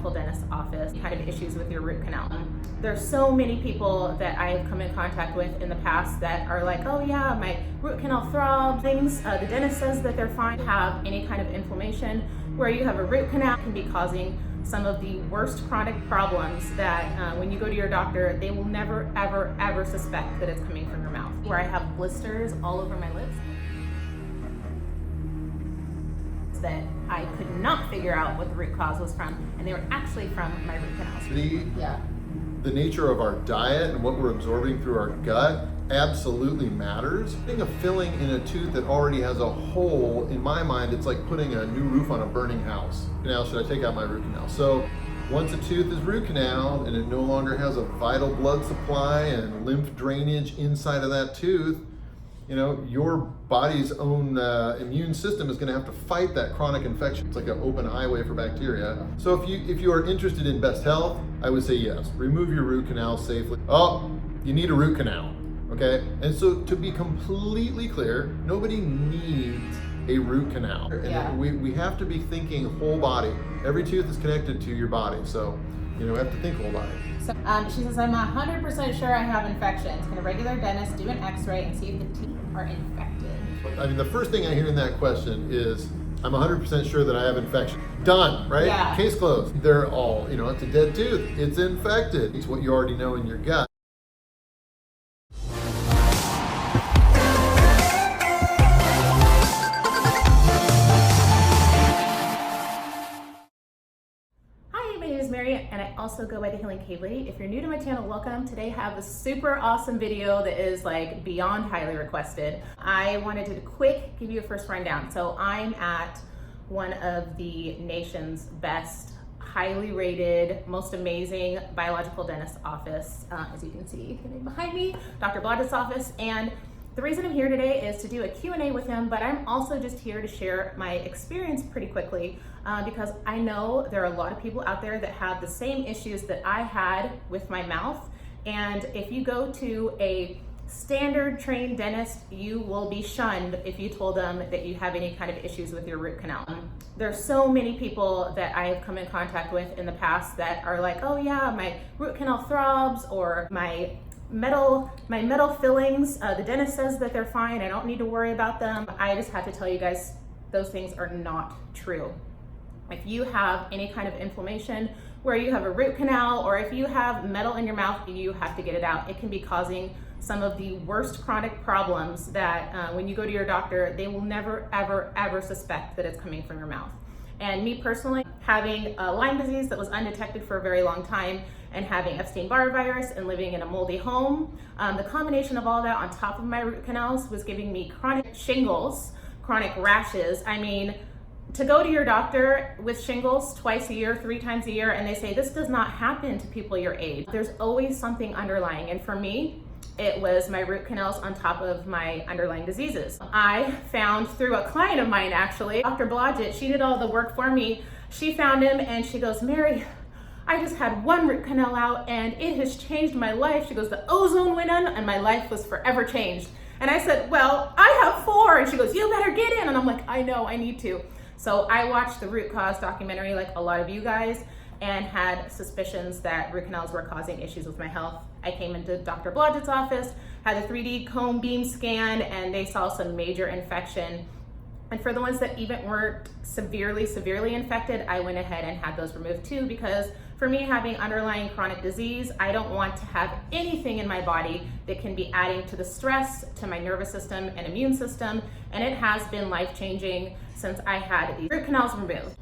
biological dentist's office, kind of issues with your root canal. There's so many people that I have come in contact with in the past that are like, oh yeah, my root canal throbs, things. The dentist says that they're fine. Have any kind of inflammation where you have a root canal can be causing some of the worst chronic problems that when you go to your doctor, they will never, ever, ever suspect that it's coming from your mouth. Where I have blisters all over my lips that I could not figure out what the root cause was from, and they were actually from my root canals. The nature of our diet and what we're absorbing through our gut absolutely matters. Putting a filling in a tooth that already has a hole, in my mind, it's like putting a new roof on a burning house. Now, should I take out my root canal? So once a tooth is root canal and it no longer has a vital blood supply and lymph drainage inside of that tooth, you know, your body's own immune system is going to have to fight that chronic infection. It's like an open highway for bacteria. So if you are interested in best health, I would say yes, remove your root canal safely. Oh, you need a root canal, okay? And so to be completely clear, nobody needs a root canal. And we have to be thinking whole body. Every tooth is connected to your body, so you know, we have to think whole body. So, she says, I'm 100% sure I have infections. Can a regular dentist do an x-ray and see if the teeth are infected? I mean, the first thing I hear in that question is, I'm 100% sure that I have infection. Done, right? Yeah. Case closed. They're all, you know, it's a dead tooth. It's infected. It's what you already know in your gut. And I also go by the Healing Cave Lady. If you're new to my channel, welcome. Today I have a super awesome video that is like beyond highly requested. I wanted to give you a first rundown. So I'm at one of the nation's best, highly rated, most amazing biological dentist office. As you can see behind me, Dr. Blodgett's office. And the reason I'm here today is to do a Q&A with him, but I'm also just here to share my experience pretty quickly because I know there are a lot of people out there that have the same issues that I had with my mouth. And if you go to a standard trained dentist, you will be shunned if you told them that you have any kind of issues with your root canal. There's so many people that I have come in contact with in the past that are like, oh yeah, my root canal throbs, or my metal fillings, the dentist says that they're fine, I don't need to worry about them. I just have to tell you guys, those things are not true. If you have any kind of inflammation where you have a root canal, or if you have metal in your mouth, you have to get it out. It can be causing some of the worst chronic problems that when you go to your doctor, they will never, ever, ever suspect that it's coming from your mouth. And me personally, having Lyme disease that was undetected for a very long time, and having Epstein-Barr virus and living in a moldy home, the combination of all that on top of my root canals was giving me chronic shingles, chronic rashes. I mean, to go to your doctor with shingles twice a year, 3 times a year, and they say this does not happen to people your age. There's always something underlying. And for me, it was my root canals on top of my underlying diseases. I found through a client of mine, actually, Dr. Blodgett, she did all the work for me. She found him and she goes, Mary, I just had one root canal out and it has changed my life. She goes, the ozone went in and my life was forever changed. And I said, well, I have 4. And she goes, you better get in. And I'm like, I know, I need to. So I watched the root cause documentary like a lot of you guys and had suspicions that root canals were causing issues with my health. I came into Dr. Blodgett's office, had a 3D cone beam scan, and they saw some major infection. And for the ones that even weren't severely infected, I went ahead and had those removed too, because for me, having underlying chronic disease, I don't want to have anything in my body that can be adding to the stress, to my nervous system and immune system. And it has been life-changing since I had these root canals removed.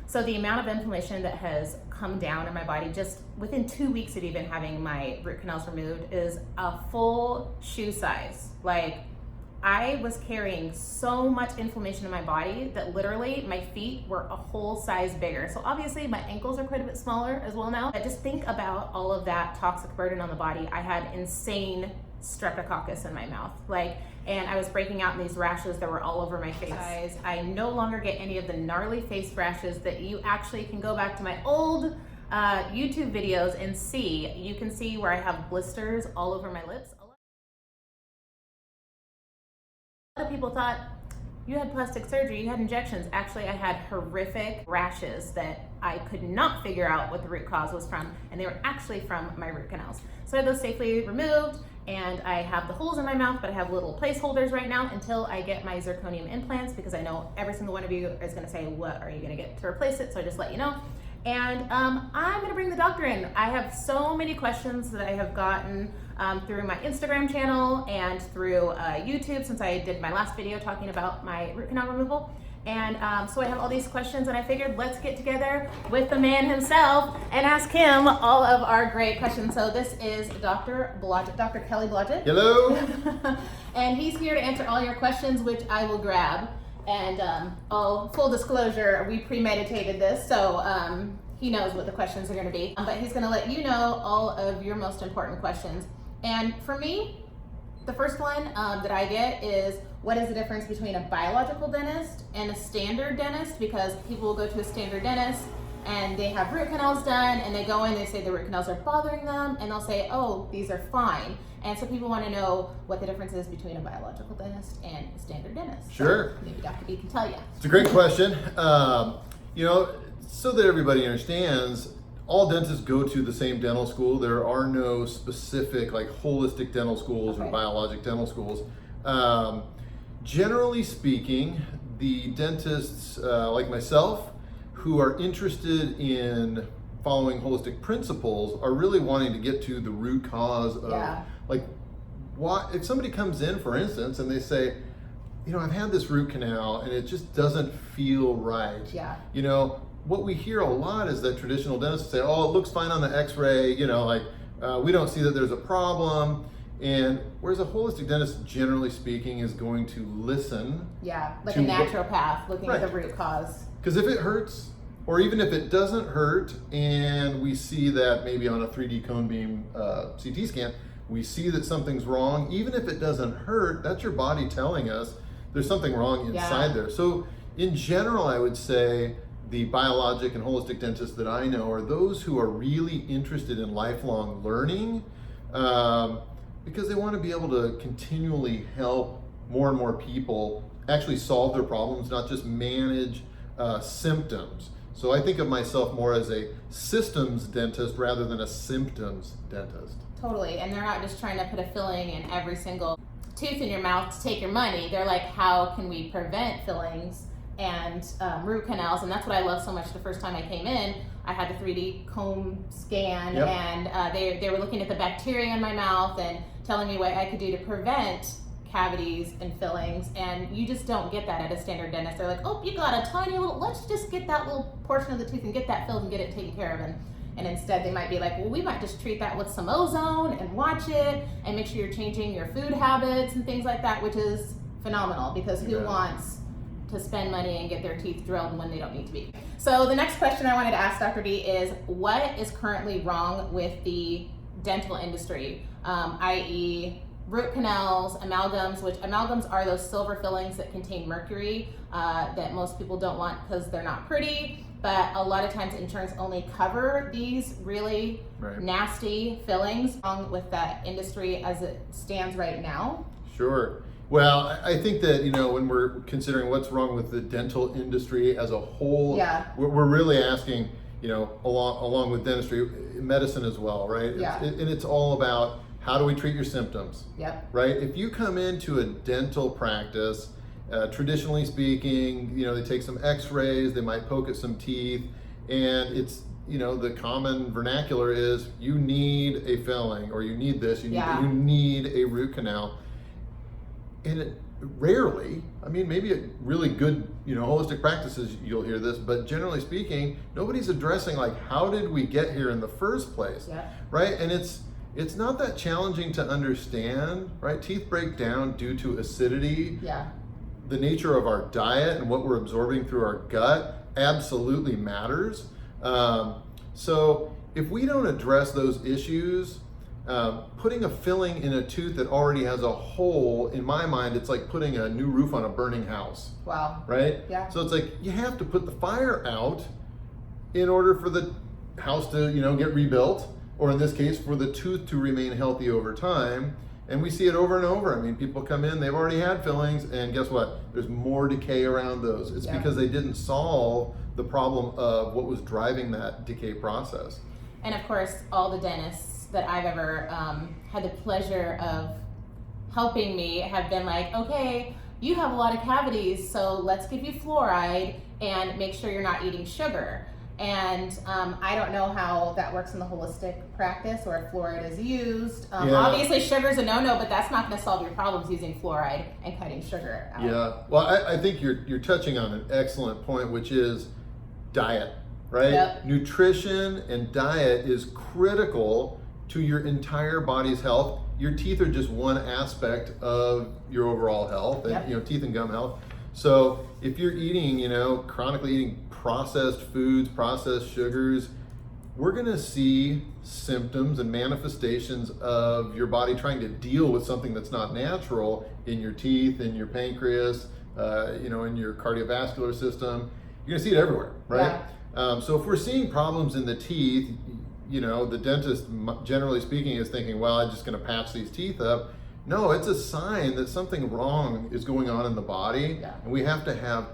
So the amount of inflammation that has come down in my body just within 2 weeks of even having my root canals removed is a full shoe size. Like, I was carrying so much inflammation in my body that literally my feet were a whole size bigger. So obviously my ankles are quite a bit smaller as well now. But just think about all of that toxic burden on the body. I had insane streptococcus in my mouth. And I was breaking out in these rashes that were all over my face. I no longer get any of the gnarly face rashes that you actually can go back to my old YouTube videos and see. You can see where I have blisters all over my lips. A lot of people thought, you had plastic surgery, you had injections. Actually, I had horrific rashes that I could not figure out what the root cause was from, and they were actually from my root canals. So I had those safely removed, and I have the holes in my mouth, but I have little placeholders right now until I get my zirconium implants, because I know every single one of you is gonna say, what are you gonna get to replace it? So I just let you know. And I'm gonna bring the doctor in. I have so many questions that I have gotten through my Instagram channel and through YouTube, since I did my last video talking about my root canal removal. And so I have all these questions, and I figured let's get together with the man himself and ask him all of our great questions. So this is Dr. Blodgett, Dr. Kelly Blodgett. Hello. And he's here to answer all your questions, which I will grab. And full disclosure, we premeditated this, so he knows what the questions are going to be. But he's going to let you know all of your most important questions. And for me, the first one that I get is, what is the difference between a biological dentist and a standard dentist? Because people will go to a standard dentist and they have root canals done, and they go in, they say the root canals are bothering them, and they'll say, oh, these are fine. And so people want to know what the difference is between a biological dentist and a standard dentist. Sure. So maybe Dr. B can tell you. It's a great question. You know, so that everybody understands, all dentists go to the same dental school. There are no specific like holistic dental schools or biologic dental schools. Generally speaking, the dentists like myself who are interested in following holistic principles are really wanting to get to the root cause of like, why, if somebody comes in, for instance, and they say, you know, I've had this root canal and it just doesn't feel right. Yeah. You know, what we hear a lot is that traditional dentists say, oh, it looks fine on the x-ray, you know, like we don't see that there's a problem. And whereas a holistic dentist, generally speaking, is going to listen. Yeah, like a naturopath looking at the root cause. Because if it hurts, or even if it doesn't hurt, and we see that maybe on a 3D cone beam CT scan, we see that something's wrong, even if it doesn't hurt, that's your body telling us there's something wrong inside there. So in general, I would say the biologic and holistic dentists that I know are those who are really interested in lifelong learning, because they want to be able to continually help more and more people actually solve their problems, not just manage symptoms. So I think of myself more as a systems dentist rather than a symptoms dentist. Totally, and they're not just trying to put a filling in every single tooth in your mouth to take your money. They're like, how can we prevent fillings and root canals? And that's what I love so much. The first time I came in, I had the 3D cone scan, and they were looking at the bacteria in my mouth and telling me what I could do to prevent cavities and fillings, and you just don't get that at a standard dentist. They're like, oh, you got a tiny little, let's just get that little portion of the tooth and get that filled and get it taken care of. And instead they might be like, well, we might just treat that with some ozone and watch it and make sure you're changing your food habits and things like that, which is phenomenal, because who wants to spend money and get their teeth drilled when they don't need to be? So the next question I wanted to ask Dr. D is, what is currently wrong with the dental industry, i.e. root canals, amalgams, which amalgams are those silver fillings that contain mercury that most people don't want because they're not pretty, but a lot of times insurance only cover these really nasty fillings. Wrong with that industry as it stands right now? Sure. Well, I think that, you know, when we're considering what's wrong with the dental industry as a whole, we're really asking, you know, along with dentistry, medicine as well, right? And it's all about, how do we treat your symptoms? Right? If you come into a dental practice, traditionally speaking, you know, they take some x-rays, they might poke at some teeth, and it's, you know, the common vernacular is, you need a filling, or you need this, you need a root canal. And it rarely, I mean, maybe a really good, you know, holistic practices, you'll hear this, but generally speaking, nobody's addressing like, how did we get here in the first place? Right? And it's not that challenging to understand, right? Teeth break down due to acidity. The nature of our diet and what we're absorbing through our gut absolutely matters. So if we don't address those issues, putting a filling in a tooth that already has a hole, in my mind, it's like putting a new roof on a burning house. Right? So it's like, you have to put the fire out in order for the house to, you know, get rebuilt, or in this case, for the tooth to remain healthy over time. And we see it over and over. I mean, people come in, they've already had fillings, and guess what? There's more decay around those. It's because they didn't solve the problem of what was driving that decay process. And of course, all the dentists that I've ever had the pleasure of helping me have been like, okay, you have a lot of cavities, so let's give you fluoride and make sure you're not eating sugar. And I don't know how that works in the holistic practice or if fluoride is used. Obviously, sugar's a no-no, but that's not going to solve your problems using fluoride and cutting sugar out. Yeah, well, I think you're touching on an excellent point, which is diet, right? Yep. Nutrition and diet is critical to your entire body's health. Your teeth are just one aspect of your overall health, and teeth and gum health. So if you're eating, chronically eating processed foods, processed sugars, we're gonna see symptoms and manifestations of your body trying to deal with something that's not natural in your teeth, in your pancreas, in your cardiovascular system. You're gonna see it everywhere, right? Yeah. So if we're seeing problems in the teeth, the dentist, generally speaking, is thinking, well, I'm just gonna patch these teeth up. No, it's a sign that something wrong is going on in the body, and we have to have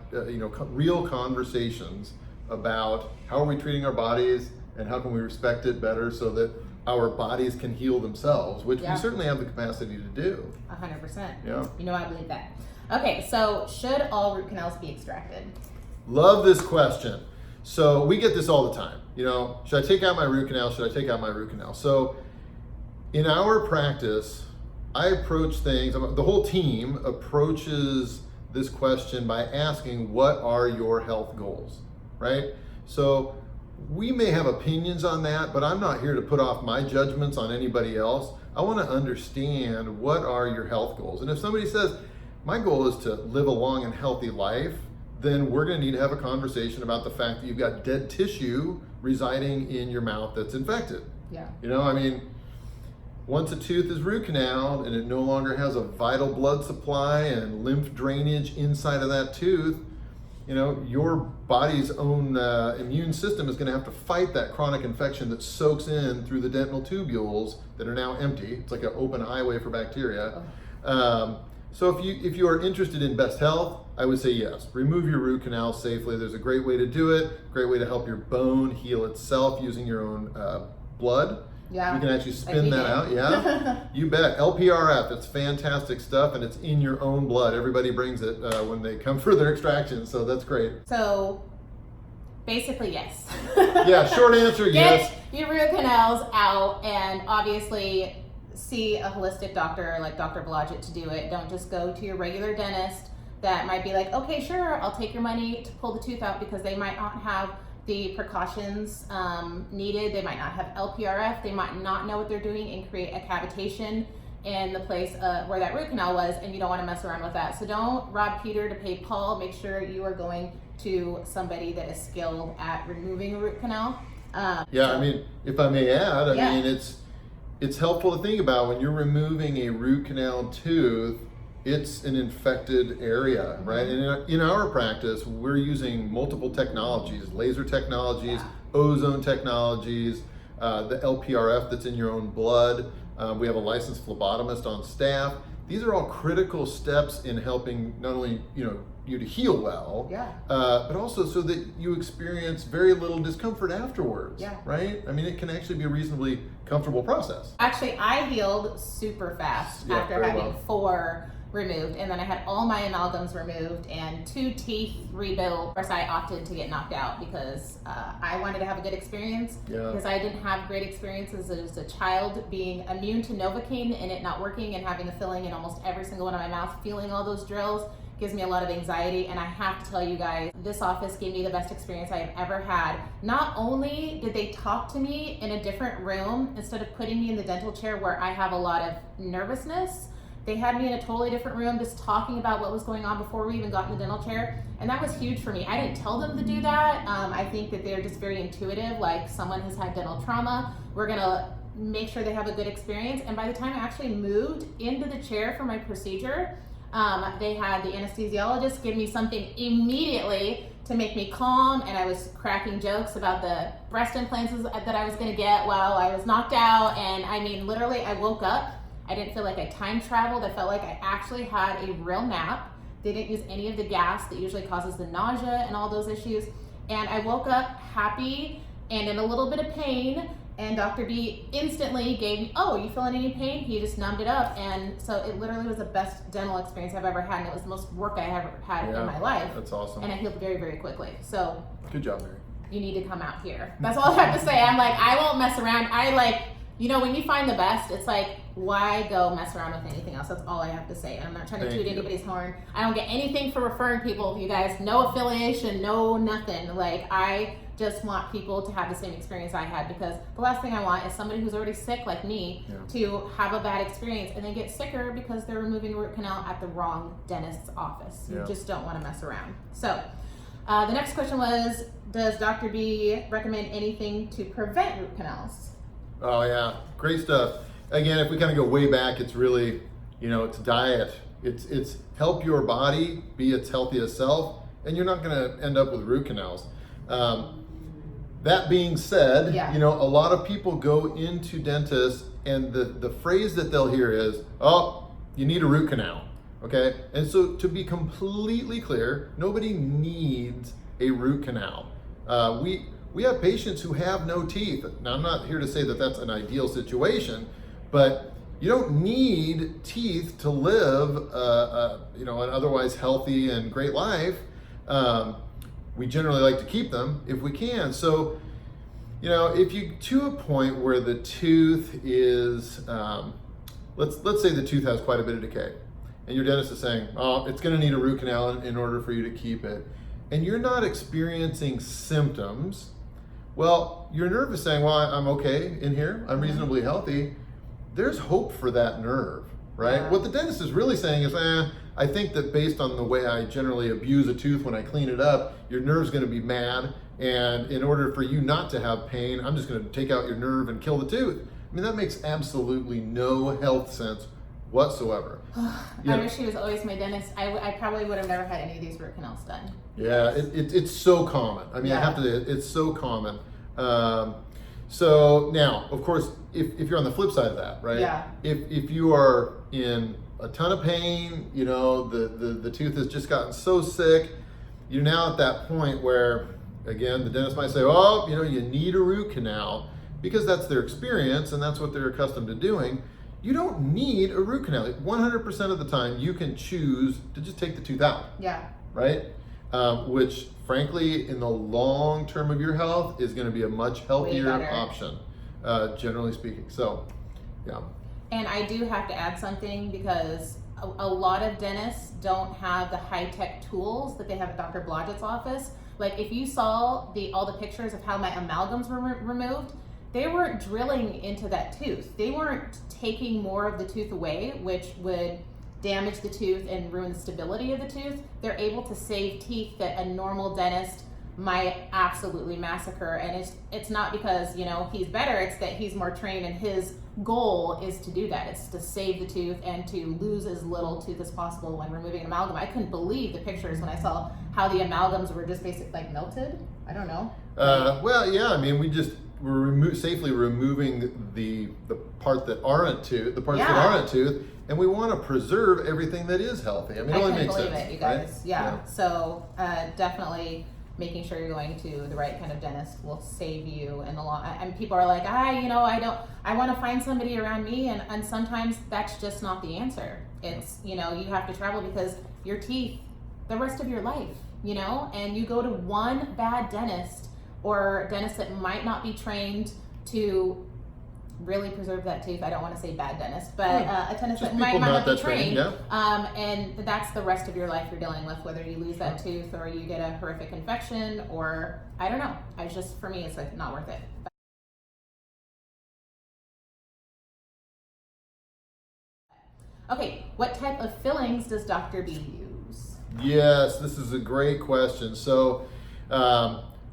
real conversations about how are we treating our bodies and how can we respect it better so that our bodies can heal themselves, which we certainly have the capacity to do. 100%. Yeah. I believe that. Okay, so should all root canals be extracted? Love this question. So we get this all the time. Should I take out my root canal? Should I take out my root canal? So in our practice, I approach things, the whole team approaches this question by asking, what are your health goals, right? So we may have opinions on that, but I'm not here to put off my judgments on anybody else. I want to understand, what are your health goals? And if somebody says, my goal is to live a long and healthy life, then we're going to need to have a conversation about the fact that you've got dead tissue residing in your mouth that's infected. Yeah. Once a tooth is root canaled and it no longer has a vital blood supply and lymph drainage inside of that tooth, your body's own immune system is going to have to fight that chronic infection that soaks in through the dental tubules that are now empty. It's like an open highway for bacteria. So if you are interested in best health, I would say yes. Remove your root canal safely. There's a great way to do it. Great way to help your bone heal itself using your own blood. Yeah. You can actually spin that out. Yeah, you bet. LPRF, it's fantastic stuff, and it's in your own blood. Everybody brings it when they come for their extraction, so that's great. So basically, yes. Yeah, short answer, yes. Get your root canals out, and obviously see a holistic doctor like Dr. Blodgett to do it. Don't just go to your regular dentist that might be like, okay, sure, I'll take your money to pull the tooth out, because they might not have the precautions needed. They might not have LPRF. They might not know what they're doing and create a cavitation in the place where that root canal was, and you don't want to mess around with that. So don't rob Peter to pay Paul. Make sure you are going to somebody that is skilled at removing a root canal. If I may add, it's helpful to think about when you're removing a root canal tooth, it's an infected area, right? And in our practice, we're using multiple technologies, laser technologies, ozone technologies, the LPRF that's in your own blood. We have a licensed phlebotomist on staff. These are all critical steps in helping not only you to heal well, but also so that you experience very little discomfort afterwards, right? I mean, it can actually be a reasonably comfortable process. Actually, I healed super fast after having 4 removed, and then I had all my amalgams removed and 2 teeth rebuilt. Of course, I opted to get knocked out because I wanted to have a good experience, because I didn't have great experiences as a child being immune to Novocaine and it not working, and having a filling in almost every single one of my mouth, feeling all those drills gives me a lot of anxiety. And I have to tell you guys, this office gave me the best experience I have ever had. Not only did they talk to me in a different room instead of putting me in the dental chair where I have a lot of nervousness, they had me in a totally different room just talking about what was going on before we even got in the dental chair. And that was huge for me. I didn't tell them to do that. I think that they're just very intuitive, like someone has had dental trauma. We're gonna make sure they have a good experience. And by the time I actually moved into the chair for my procedure, they had the anesthesiologist give me something immediately to make me calm, and I was cracking jokes about the breast implants that I was gonna get while I was knocked out. And I mean, literally, I woke up I didn't feel like I time traveled. I felt like I actually had a real nap. They didn't use any of the gas that usually causes the nausea and all those issues. And I woke up happy and in a little bit of pain. And Dr. B instantly gave me, oh, you feeling any pain? He just numbed it up. And so it literally was the best dental experience I've ever had. And it was the most work I ever had in my life. That's awesome. And I healed very, very quickly. So good job, Mary. You need to come out here. That's all I have to say. I'm like, I won't mess around. When you find the best, it's like, why go mess around with anything else? That's all I have to say. I'm not trying to toot anybody's horn. I don't get anything for referring people, you guys. No affiliation, no nothing. Like, I just want people to have the same experience I had, because the last thing I want is somebody who's already sick like me to have a bad experience and then get sicker because they're removing a root canal at the wrong dentist's office. You just don't want to mess around. So the next question was, does Dr. B recommend anything to prevent root canals? Oh yeah, great stuff. Again, if we kind of go way back, it's really, it's diet. It's help your body be its healthiest self, and you're not going to end up with root canals. That being said, a lot of people go into dentists, and the phrase that they'll hear is, oh, you need a root canal. Okay, and so to be completely clear, nobody needs a root canal. We have patients who have no teeth. Now, I'm not here to say that that's an ideal situation, but you don't need teeth to live, an otherwise healthy and great life. We generally like to keep them if we can. So, if you to a point where the tooth is, let's say the tooth has quite a bit of decay, and your dentist is saying, oh, it's going to need a root canal in order for you to keep it, and you're not experiencing symptoms. Well, your nerve is saying, well, I'm okay in here, I'm reasonably healthy. There's hope for that nerve, right? Yeah. What the dentist is really saying is, I think that based on the way I generally abuse a tooth when I clean it up, your nerve's gonna be mad, and in order for you not to have pain, I'm just gonna take out your nerve and kill the tooth. I mean, that makes absolutely no health sense whatsoever. I wish he was always my dentist. I probably would have never had any of these root canals done. Yeah, it's so common. I mean, I have to say, it's so common. So now, of course, if you're on the flip side of that, right? Yeah. If you are in a ton of pain, the tooth has just gotten so sick, you're now at that point where, again, the dentist might say, oh, you need a root canal, because that's their experience and that's what they're accustomed to doing. You don't need a root canal. 100% of the time, you can choose to just take the tooth out. Yeah. Right? Which, frankly, in the long term of your health, is going to be a much healthier option, generally speaking. So, yeah. And I do have to add something, because a lot of dentists don't have the high-tech tools that they have at Dr. Blodgett's office. Like, if you saw all the pictures of how my amalgams were removed, they weren't drilling into that tooth. They weren't taking more of the tooth away, which would damage the tooth and ruin the stability of the tooth. They're able to save teeth that a normal dentist might absolutely massacre. And it's not because, he's better, it's that he's more trained, and his goal is to do that. It's to save the tooth and to lose as little tooth as possible when removing an amalgam. I couldn't believe the pictures when I saw how the amalgams were just basically like melted. I don't know. Well, yeah, I mean, we're safely removing the parts that aren't tooth, and we want to preserve everything that is healthy. I mean, it only makes sense. I couldn't believe it, you guys. Right? Yeah. So definitely making sure you're going to the right kind of dentist will save you in the long. And people are like, I want to find somebody around me, and sometimes that's just not the answer. It's you have to travel, because your teeth, the rest of your life, and you go to one bad dentist, or dentist that might not be trained to really preserve that tooth. I don't want to say bad dentist, but a dentist that might not be trained. And that's the rest of your life you're dealing with, whether you lose that tooth or you get a horrific infection, or I don't know. For me, it's like not worth it. Okay, what type of fillings does Dr. B use? Yes, this is a great question. So,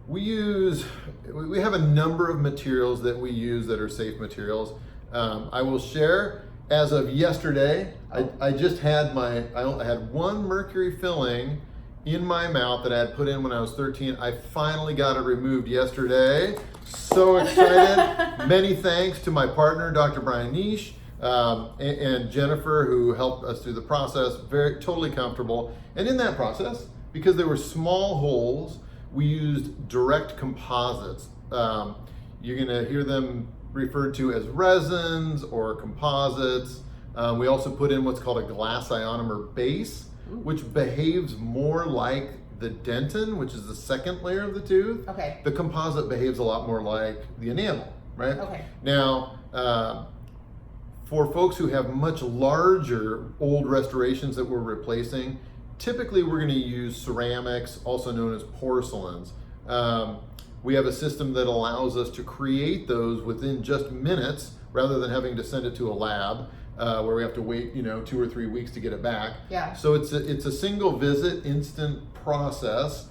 we have a number of materials that we use that are safe materials. I will share, as of yesterday, I just had I had one mercury filling in my mouth that I had put in when I was 13. I finally got it removed yesterday. So excited. Many thanks to my partner, Dr. Brian Nish. And Jennifer, who helped us through the process, totally comfortable. And in that process, because there were small holes, we used direct composites. You're gonna hear them referred to as resins or composites. We also put in what's called a glass ionomer base, which behaves more like the dentin, which is the second layer of the tooth. Okay. The composite behaves a lot more like the enamel, right? Okay. Now, for folks who have much larger old restorations that we're replacing, typically we're going to use ceramics, also known as porcelains. We have a system that allows us to create those within just minutes rather than having to send it to a lab where we have to wait 2 or 3 weeks to get it back. Yeah. So it's a single visit, instant process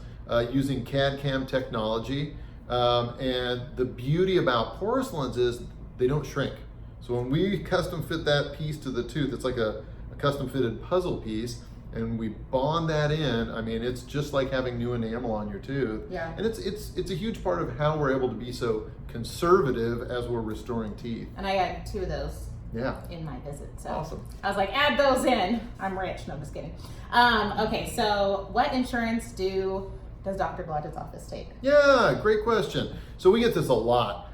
using CAD/CAM technology. And the beauty about porcelains is they don't shrink. So when we custom fit that piece to the tooth, it's like a custom fitted puzzle piece, and we bond that in. I mean, it's just like having new enamel on your tooth. Yeah. And it's a huge part of how we're able to be so conservative as we're restoring teeth. And I got 2 of those. Yeah. In my visit. So Awesome. I was like, add those in. I'm rich. No, I'm just kidding. Okay, so what insurance does Dr. Blodgett's office take? Yeah, great question. So we get this a lot.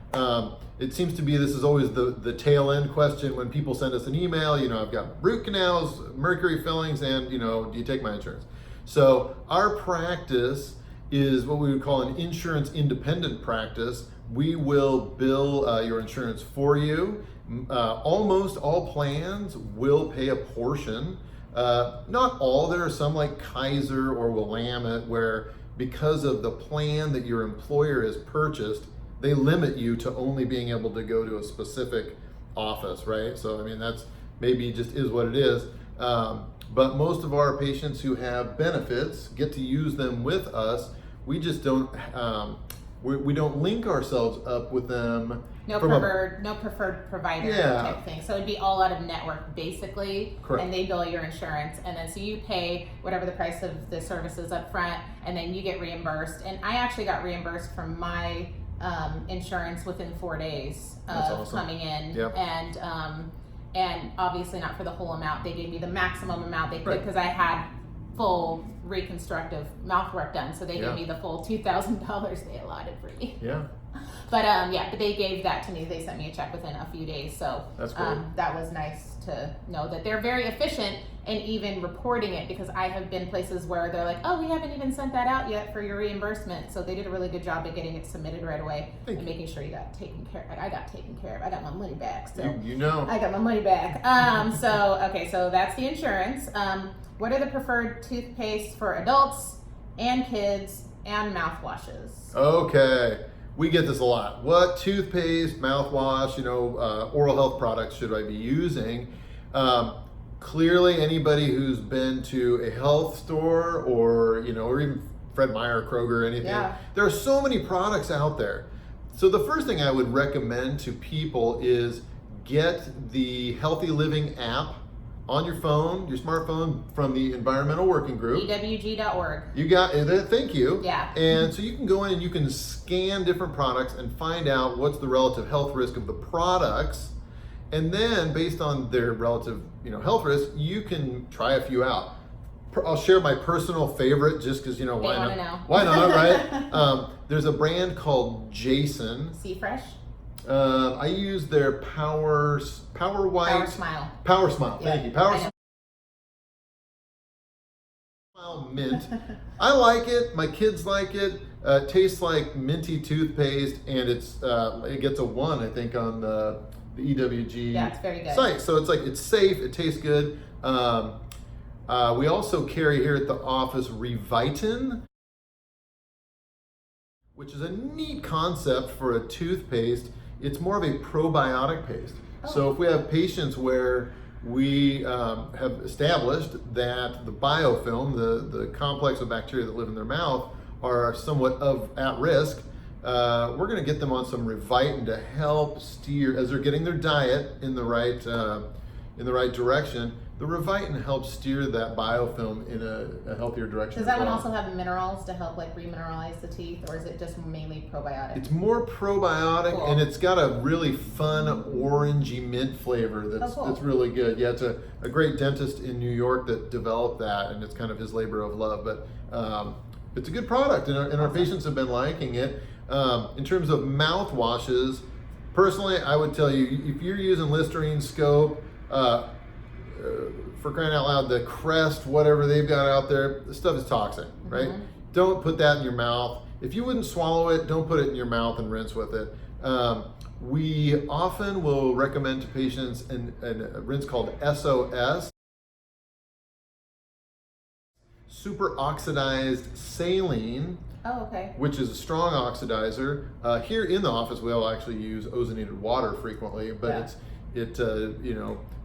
It seems to be this is always the tail end question when people send us an email. I've got root canals, mercury fillings, and do you take my insurance? So our practice is what we would call an insurance independent practice. We will bill your insurance for you. Almost all plans will pay a portion. Not all. There are some like Kaiser or Willamette where because of the plan that your employer has purchased, they limit you to only being able to go to a specific office, right? So, I mean, that's maybe just is what it is. But most of our patients who have benefits get to use them with us. We just don't, we don't link ourselves up with them. No preferred provider Yeah. type thing. So it'd be all out of network basically. Correct. And they bill your insurance, and then so you pay whatever the price of the services up front, and then you get reimbursed. And I actually got reimbursed from my insurance within 4 days That's of awesome. coming in. Yep. And obviously not for the whole amount. They gave me the maximum amount they could Right. because I had full reconstructive mouth work done. So they Yeah. gave me the full $2,000 they allotted for me. Yeah. But but they gave that to me. They sent me a check within a few days. So That's great. that was nice to know that they're very efficient in even reporting it, because I have been places where they're like, oh, we haven't even sent that out yet for your reimbursement. So they did a really good job at getting it submitted right away and making sure you got taken care of. I got taken care of. I got my money back. So I got my money back. So that's the insurance. What are the preferred toothpaste for adults and kids and mouthwashes? Okay. We get this a lot. What toothpaste, mouthwash, oral health products should I be using? Clearly, anybody who's been to a health store or even Fred Meyer, Kroger, anything, Yeah. there are so many products out there. So the first thing I would recommend to people is get the Healthy Living app on your phone, your smartphone, from the Environmental Working Group. EWG.org. You got it. Thank you. Yeah. And so you can go in and you can scan different products and find out what's the relative health risk of the products. And then based on their relative, health risk, you can try a few out. I'll share my personal favorite just because, why not? Know. Why not, right? There's a brand called Jason. Sea Fresh. I use their Power White. Power Smile. Power Smile. Thank you. Power I know. Smile mint. I like it. My kids like it. It tastes like minty toothpaste, and it gets a 1, I think, on the EWG Yeah, it's very good. site. So it's safe. It tastes good. We also carry here at the office Revitin, which is a neat concept for a toothpaste. It's more of a probiotic paste. Oh. So if we have patients where we have established that the biofilm, the complex of bacteria that live in their mouth, are somewhat at risk, we're going to get them on some Revitin to help steer, as they're getting their diet in the right direction, The Revitin helps steer that biofilm in a healthier direction. Does that as one well. also have minerals to help like remineralize the teeth, or is it just mainly probiotic? It's more probiotic, Cool. and it's got a really fun orangey mint flavor that's cool. that's really good. Yeah, it's a great dentist in New York that developed that, and it's kind of his labor of love. But it's a good product, and our patients have been liking it. In terms of mouthwashes, personally, I would tell you, if you're using Listerine, Scope, for crying out loud, the Crest, whatever they've got out there, the stuff is toxic, right? Don't put that in your mouth. If you wouldn't swallow it, don't put it in your mouth and rinse with it. We often will recommend to patients a rinse called SOS, super oxidized saline. Oh, okay. Which is a strong oxidizer. Here in the office, we'll actually use ozonated water frequently, but it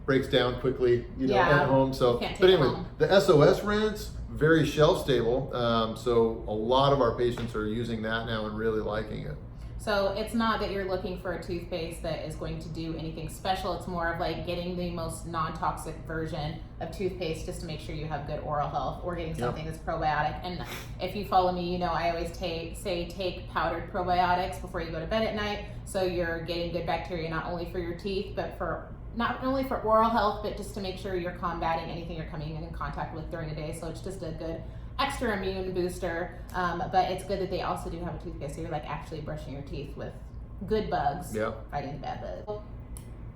breaks down quickly, at home. So, but anyway, the SOS rinse, very shelf stable. So a lot of our patients are using that now and really liking it. So it's not that you're looking for a toothpaste that is going to do anything special. It's more of like getting the most non-toxic version of toothpaste just to make sure you have good oral health, or getting something that's probiotic. And if you follow me, I always take powdered probiotics before you go to bed at night. So you're getting good bacteria, not only for your teeth, but not only for oral health, but just to make sure you're combating anything you're coming in contact with during the day. So it's just a good extra immune booster, but it's good that they also do have a toothpaste, so you're like actually brushing your teeth with good bugs, fighting the bad bugs.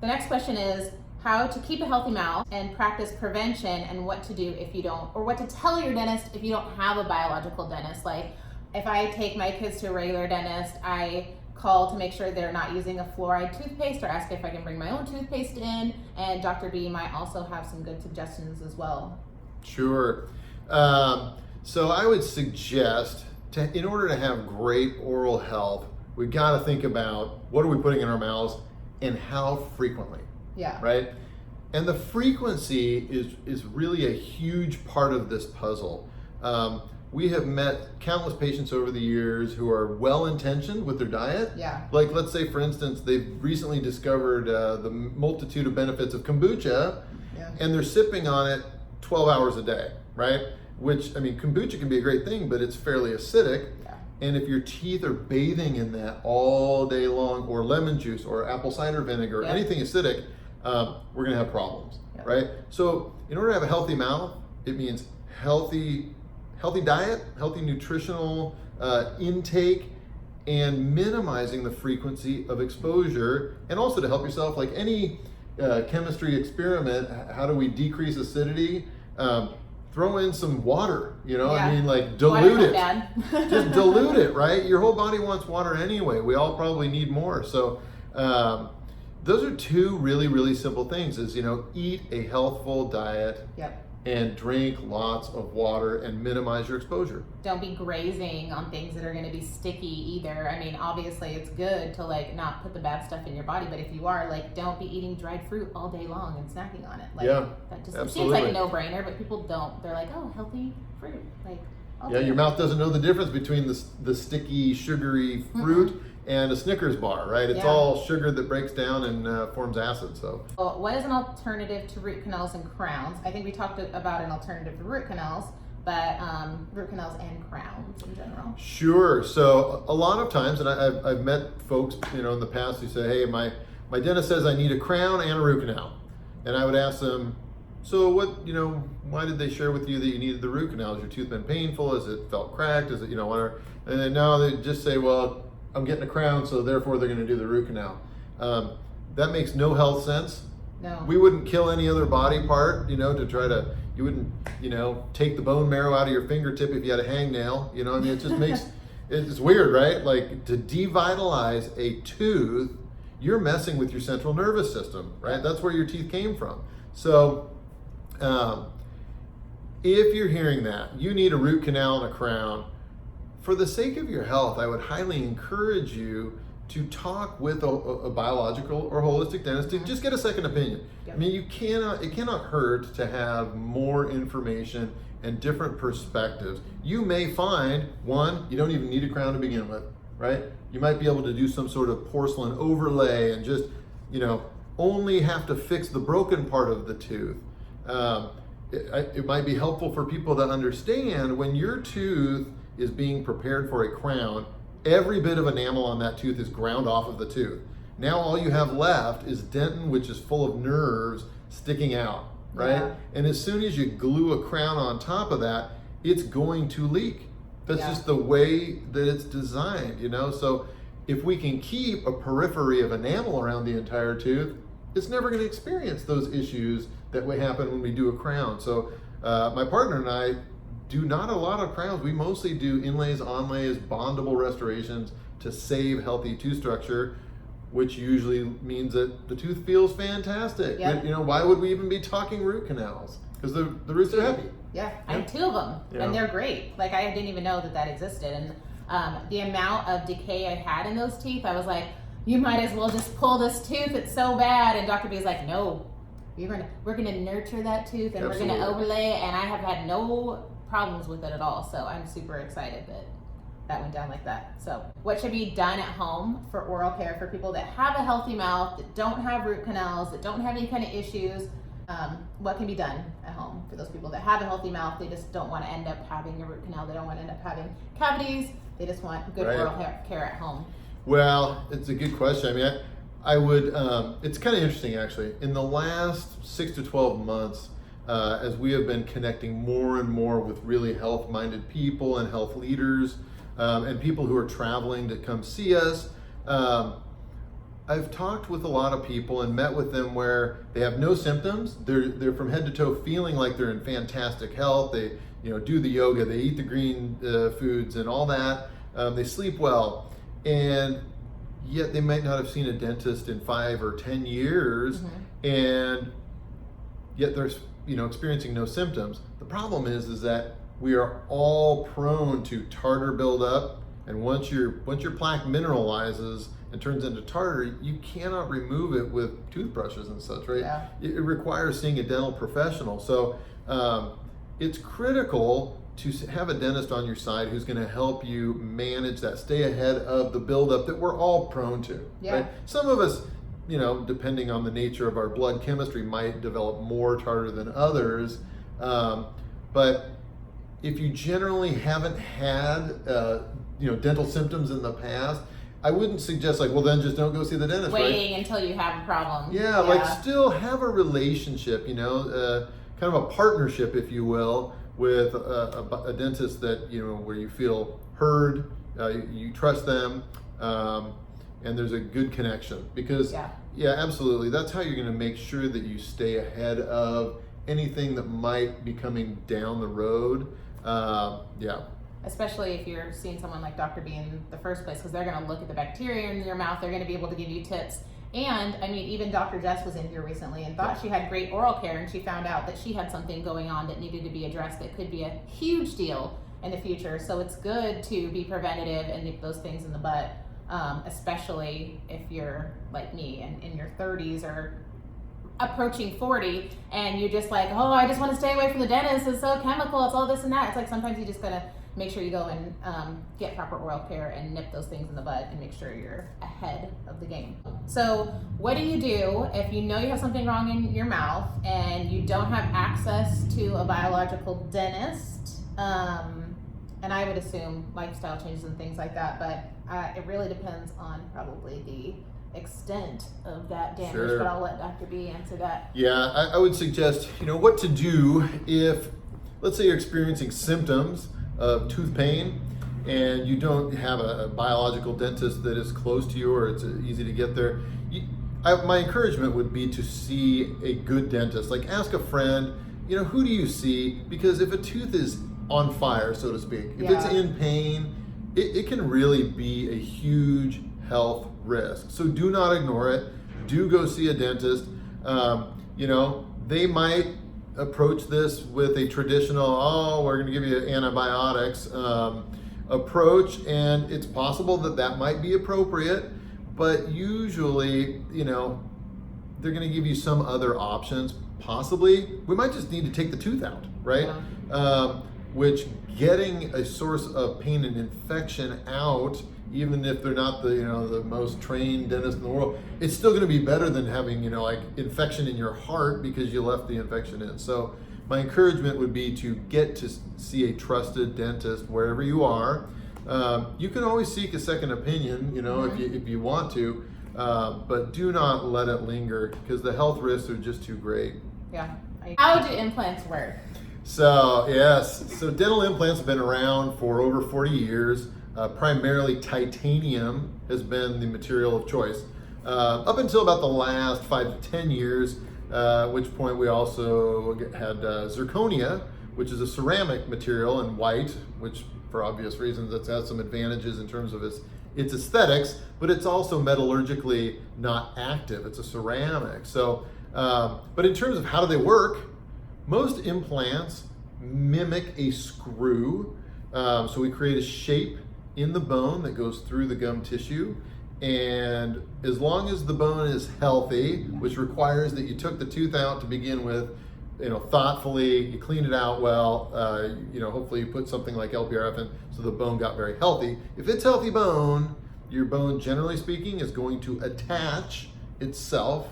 The next question is how to keep a healthy mouth and practice prevention, and what to do if you don't, or what to tell your dentist if you don't have a biological dentist. Like if I take my kids to a regular dentist, I call to make sure they're not using a fluoride toothpaste, or ask if I can bring my own toothpaste in, and Dr. B might also have some good suggestions as well. Sure. So I would suggest, in order to have great oral health, we've got to think about what are we putting in our mouths and how frequently. Yeah. Right? And the frequency is really a huge part of this puzzle. We have met countless patients over the years who are well-intentioned with their diet. Yeah. Like, let's say, for instance, they've recently discovered the multitude of benefits of kombucha, and they're sipping on it 12 hours a day, right? Which, kombucha can be a great thing, but it's fairly acidic. Yeah. And if your teeth are bathing in that all day long, or lemon juice, or apple cider vinegar, or anything acidic, we're gonna have problems, right? So in order to have a healthy mouth, it means healthy diet, healthy nutritional intake, and minimizing the frequency of exposure. And also to help yourself, like any chemistry experiment, how do we decrease acidity? Throw in some water, dilute it. Just dilute it, right? Your whole body wants water anyway. We all probably need more. So those are two really, really simple things, is, eat a healthful diet. And drink lots of water and minimize your exposure. Don't be grazing on things that are going to be sticky either. Obviously it's good to not put the bad stuff in your body, but if you are, don't be eating dried fruit all day long and snacking on it. That just absolutely. seems like a no-brainer, but people don't. They're like, oh, healthy fruit. Your mouth doesn't know the difference between the sticky, sugary fruit and a Snickers bar, right? It's all sugar that breaks down and forms acid. So, what is an alternative to root canals and crowns? I think we talked about an alternative to root canals, but root canals and crowns in general. Sure. So a lot of times, and I've met folks, in the past who say, hey, my dentist says I need a crown and a root canal, and I would ask them, so what, why did they share with you that you needed the root canal? Has your tooth been painful? Has it felt cracked? Is it, whatever? And then now they just say, well, I'm getting a crown, so therefore they're going to do the root canal. That makes no health sense. No. We wouldn't kill any other body part, to try to, you wouldn't, take the bone marrow out of your fingertip if you had a hangnail. It just makes, it's weird, right? Like, to devitalize a tooth, you're messing with your central nervous system, right? That's where your teeth came from. So, if you're hearing that, you need a root canal and a crown, for the sake of your health, I would highly encourage you to talk with a biological or holistic dentist to just get a second opinion. It cannot hurt to have more information and different perspectives. You may find, one, you don't even need a crown to begin with, right? You might be able to do some sort of porcelain overlay and just, only have to fix the broken part of the tooth. it might be helpful for people to understand when your tooth is being prepared for a crown, every bit of enamel on that tooth is ground off of the tooth. Now all you have left is dentin, which is full of nerves sticking out, right? Yeah. And as soon as you glue a crown on top of that, it's going to leak. That's just the way that it's designed, you know? So if we can keep a periphery of enamel around the entire tooth, it's never going to experience those issues that would happen when we do a crown. So my partner and I do not a lot of crowns. We mostly do inlays, onlays, bondable restorations to save healthy tooth structure, which usually means that the tooth feels fantastic. Yep. You know, why would we even be talking root canals? Because the roots are happy. Yeah, I have 2 of them, and they're great. Like, I didn't even know that existed. And the amount of decay I had in those teeth, I was like, you might as well just pull this tooth, it's so bad. And Dr. B is like, no, we're gonna nurture that tooth, and we're gonna overlay, and I have had no problems with it at all. So I'm super excited that went down like that. So what should be done at home for oral care for people that have a healthy mouth, that don't have root canals, that don't have any kind of issues? What can be done at home for those people that have a healthy mouth? They just don't want to end up having a root canal. They don't want to end up having cavities. They just want good oral care at home. Well, it's a good question. I mean, I would, it's kind of interesting actually. In the last 6 to 12 months, as we have been connecting more and more with really health-minded people and health leaders, and people who are traveling to come see us, I've talked with a lot of people and met with them where they have no symptoms. They're from head to toe feeling like they're in fantastic health. They do the yoga, they eat the green foods and all that. They sleep well, and yet they might not have seen a dentist in 5 or 10 years, and yet they're experiencing no symptoms. The problem is that we are all prone to tartar buildup, and once your plaque mineralizes and turns into tartar, you cannot remove it with toothbrushes and such, right? Yeah. It requires seeing a dental professional. So it's critical to have a dentist on your side who's going to help you manage that, stay ahead of the buildup that we're all prone to. Yeah. Right? Some of us, depending on the nature of our blood chemistry, might develop more tartar than others. But if you generally haven't had dental symptoms in the past, I wouldn't suggest then just don't go see the dentist. Waiting until you have a problem. Yeah, still have a relationship, kind of a partnership, if you will, with a dentist that, where you feel heard, you trust them, and there's a good connection. Because, absolutely, that's how you're going to make sure that you stay ahead of anything that might be coming down the road. Especially if you're seeing someone like Dr. B in the first place, because they're going to look at the bacteria in your mouth. They're going to be able to give you tips. And I mean, even Dr. Jess was in here recently and thought she had great oral care, and she found out that she had something going on that needed to be addressed that could be a huge deal in the future. So it's good to be preventative and nip those things in the butt, especially if you're like me and in your 30s or approaching 40, and you're just like, oh, I just want to stay away from the dentist. It's so chemical. It's all this and that. It's like sometimes you just gotta make sure you go and get proper oral care and nip those things in the bud and make sure you're ahead of the game. So what do you do if you know you have something wrong in your mouth and you don't have access to a biological dentist? And I would assume lifestyle changes and things like that, but it really depends on probably the extent of that damage. Sure. But I'll let Dr. B answer that. Yeah, I would suggest, what to do if, let's say you're experiencing symptoms of tooth pain and you don't have a biological dentist that is close to you or it's easy to get there. My encouragement would be to see a good dentist. Like, ask a friend, who do you see? Because if a tooth is on fire, so to speak, if it's in pain, it can really be a huge health risk. So do not ignore it. Do go see a dentist. They might approach this with a traditional, we're going to give you antibiotics approach, and it's possible that might be appropriate, but usually, they're going to give you some other options. Possibly, we might just need to take the tooth out, right? Which getting a source of pain and infection out even if they're not the the most trained dentist in the world, it's still going to be better than having like infection in your heart because you left the infection in. So my encouragement would be to get to see a trusted dentist wherever you are. You can always seek a second opinion, if you want to, but do not let it linger because the health risks are just too great. Yeah. How do implants work? So yes, so dental implants have been around for over 40 years. Primarily titanium has been the material of choice up until about the last 5 to 10 years, at which point we also had zirconia, which is a ceramic material in white, which for obvious reasons it has some advantages in terms of its aesthetics, but it's also metallurgically not active. It's a ceramic. So, but in terms of how do they work, most implants mimic a screw. So we create a shape in the bone that goes through the gum tissue. And as long as the bone is healthy, which requires that you took the tooth out to begin with, thoughtfully, you cleaned it out well, hopefully you put something like LPRF in so the bone got very healthy. If it's healthy bone, your bone, generally speaking, is going to attach itself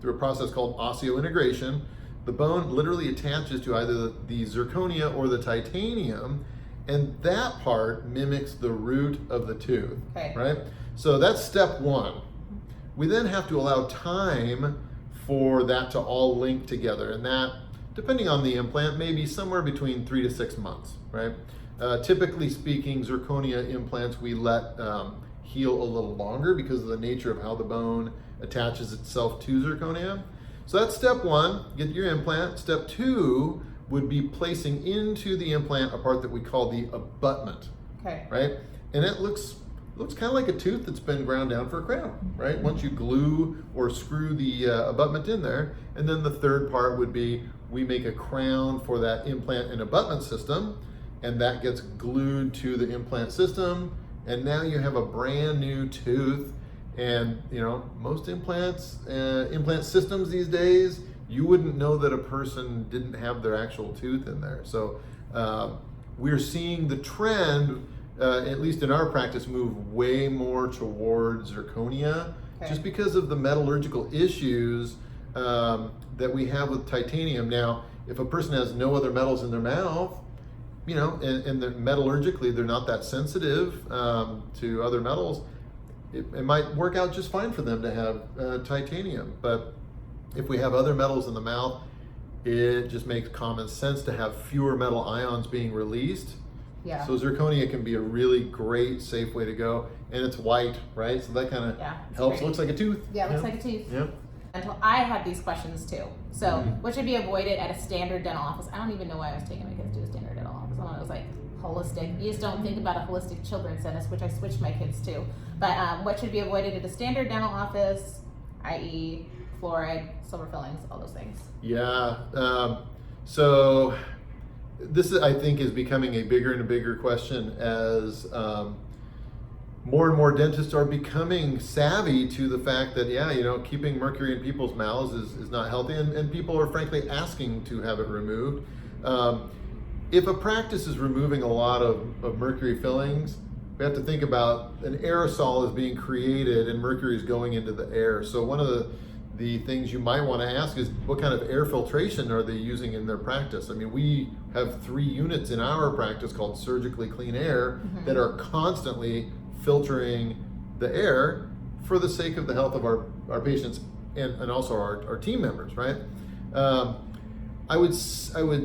through a process called osseointegration. The bone literally attaches to either the zirconia or the titanium, and that part mimics the root of the tooth, right? So that's step one. We then have to allow time for that to all link together, and that, depending on the implant, may be somewhere between 3 to 6 months, right? Typically speaking, zirconia implants we let heal a little longer because of the nature of how the bone attaches itself to zirconia. So that's step one, get your implant. Step two would be placing into the implant a part that we call the abutment, right? And it looks kind of like a tooth that's been ground down for a crown, right? Once you glue or screw the abutment in there. And then the third part would be we make a crown for that implant and abutment system, and that gets glued to the implant system. And now you have a brand new tooth. And most implant systems these days, you wouldn't know that a person didn't have their actual tooth in there. So we're seeing the trend, at least in our practice, move way more towards zirconia, just because of the metallurgical issues that we have with titanium. Now, if a person has no other metals in their mouth, and they're metallurgically they're not that sensitive to other metals, it might work out just fine for them to have titanium. But if we have other metals in the mouth, it just makes common sense to have fewer metal ions being released. Yeah. So zirconia can be a really great, safe way to go. And it's white, right? So that kind of helps. Great. Looks like a tooth. Yeah, it looks like a tooth. Yeah. Until I had these questions too. So what should be avoided at a standard dental office? I don't even know why I was taking my kids to a standard dental office. I was like, holistic. You just don't think about a holistic children's dentist, which I switched my kids to. But what should be avoided at a standard dental office, i.e. fluoride, silver fillings, all those things? Yeah. So this, I think, is becoming a bigger and a bigger question as more and more dentists are becoming savvy to the fact that, keeping mercury in people's mouths is not healthy, and people are frankly asking to have it removed. If a practice is removing a lot of mercury fillings, we have to think about an aerosol is being created and mercury is going into the air. So one of the things you might want to ask is what kind of air filtration are they using in their practice? I mean, we have 3 units in our practice called surgically clean air that are constantly filtering the air for the sake of the health of our patients and also our team members, right? I would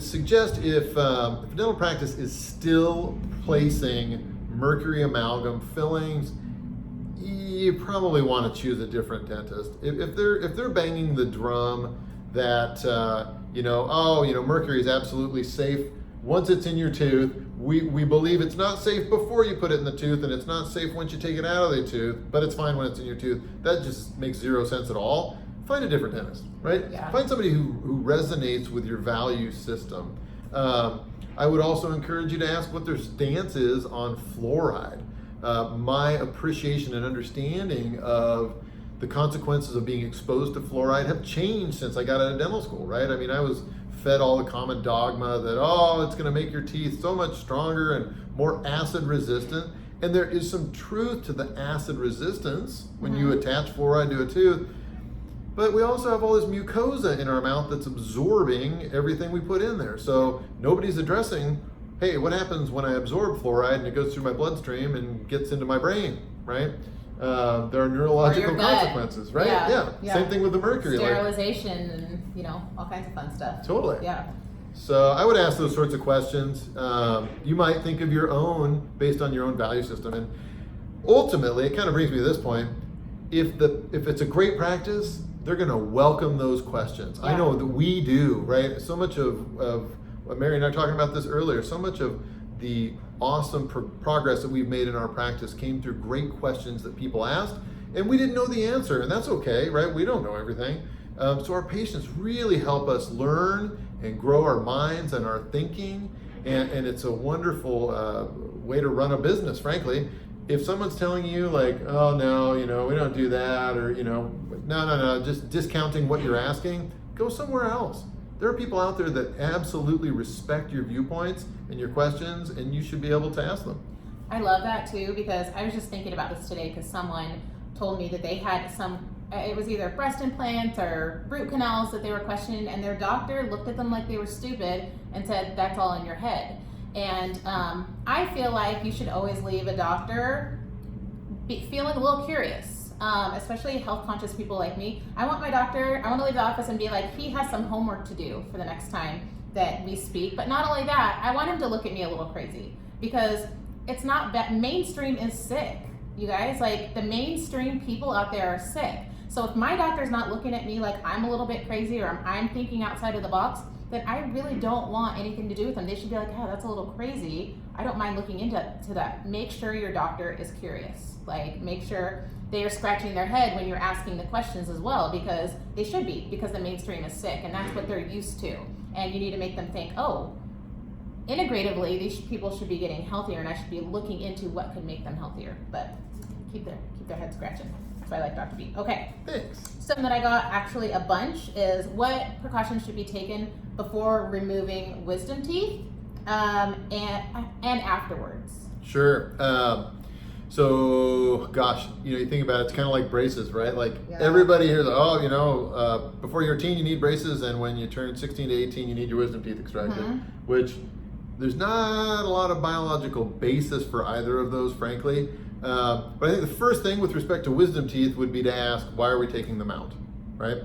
suggest if a dental practice is still placing mercury amalgam fillings, you probably want to choose a different dentist. If they're banging the drum that mercury is absolutely safe once it's in your tooth, we believe it's not safe before you put it in the tooth, and it's not safe once you take it out of the tooth, but it's fine when it's in your tooth. That just makes zero sense at all. Find a different dentist, right? Yeah. Find somebody who resonates with your value system. I would also encourage you to ask what their stance is on fluoride. My appreciation and understanding of the consequences of being exposed to fluoride have changed since I got out of dental school, right? I mean, I was fed all the common dogma that, it's gonna make your teeth so much stronger and more acid resistant. And there is some truth to the acid resistance when you attach fluoride to a tooth. But we also have all this mucosa in our mouth that's absorbing everything we put in there. So nobody's addressing, hey, what happens when I absorb fluoride and it goes through my bloodstream and gets into my brain, right? There are neurological consequences, right? Yeah. Same thing with the mercury. Sterilization and, you know, all kinds of fun stuff. Totally. Yeah. So I would ask those sorts of questions. You might think of your own based on your own value system. And ultimately, it kind of brings me to this point. If it's a great practice, they're going to welcome those questions. I know that we do, right? So much of Mary and I were talking about this earlier, so much of the awesome progress that we've made in our practice came through great questions that people asked, and we didn't know the answer, and that's okay, right? We don't know everything. So our patients really help us learn and grow our minds and our thinking, and it's a wonderful way to run a business, frankly. If someone's telling you like, oh no, you know, we don't do that, or you know, no, just discounting what you're asking, go somewhere else. There are people out there that absolutely respect your viewpoints and your questions, and you should be able to ask them. I love that too, because I was just thinking about this today because someone told me that they had it was either breast implants or root canals that they were questioning, and their doctor looked at them like they were stupid and said, that's all in your head. And I feel like you should always leave a doctor feeling a little curious, especially health conscious people like me. I want to leave the office and be like, he has some homework to do for the next time that we speak. But not only that, I want him to look at me a little crazy, because it's not that mainstream is sick, you guys. Like, the mainstream people out there are sick. So if my doctor's not looking at me like I'm a little bit crazy or I'm thinking outside of the box, then I really don't want anything to do with them. They should be like, oh, that's a little crazy. I don't mind looking into that. Make sure your doctor is curious. Like, make sure they are scratching their head when you're asking the questions as well, because they should be, because the mainstream is sick and that's what they're used to. And you need to make them think, oh, integratively, these people should be getting healthier, and I should be looking into what could make them healthier. But keep their head scratching. That's why I like Dr. B. Okay. Thanks. Something that I got actually a bunch is what precautions should be taken before removing wisdom teeth and afterwards. Sure. So, gosh, you know, you think about it, it's kind of like braces, right? Like everybody hears, oh, you know, before you're a teen, you need braces, and when you turn 16 to 18, you need your wisdom teeth extracted, which there's not a lot of biological basis for either of those, frankly. But I think the first thing with respect to wisdom teeth would be to ask, why are we taking them out, right?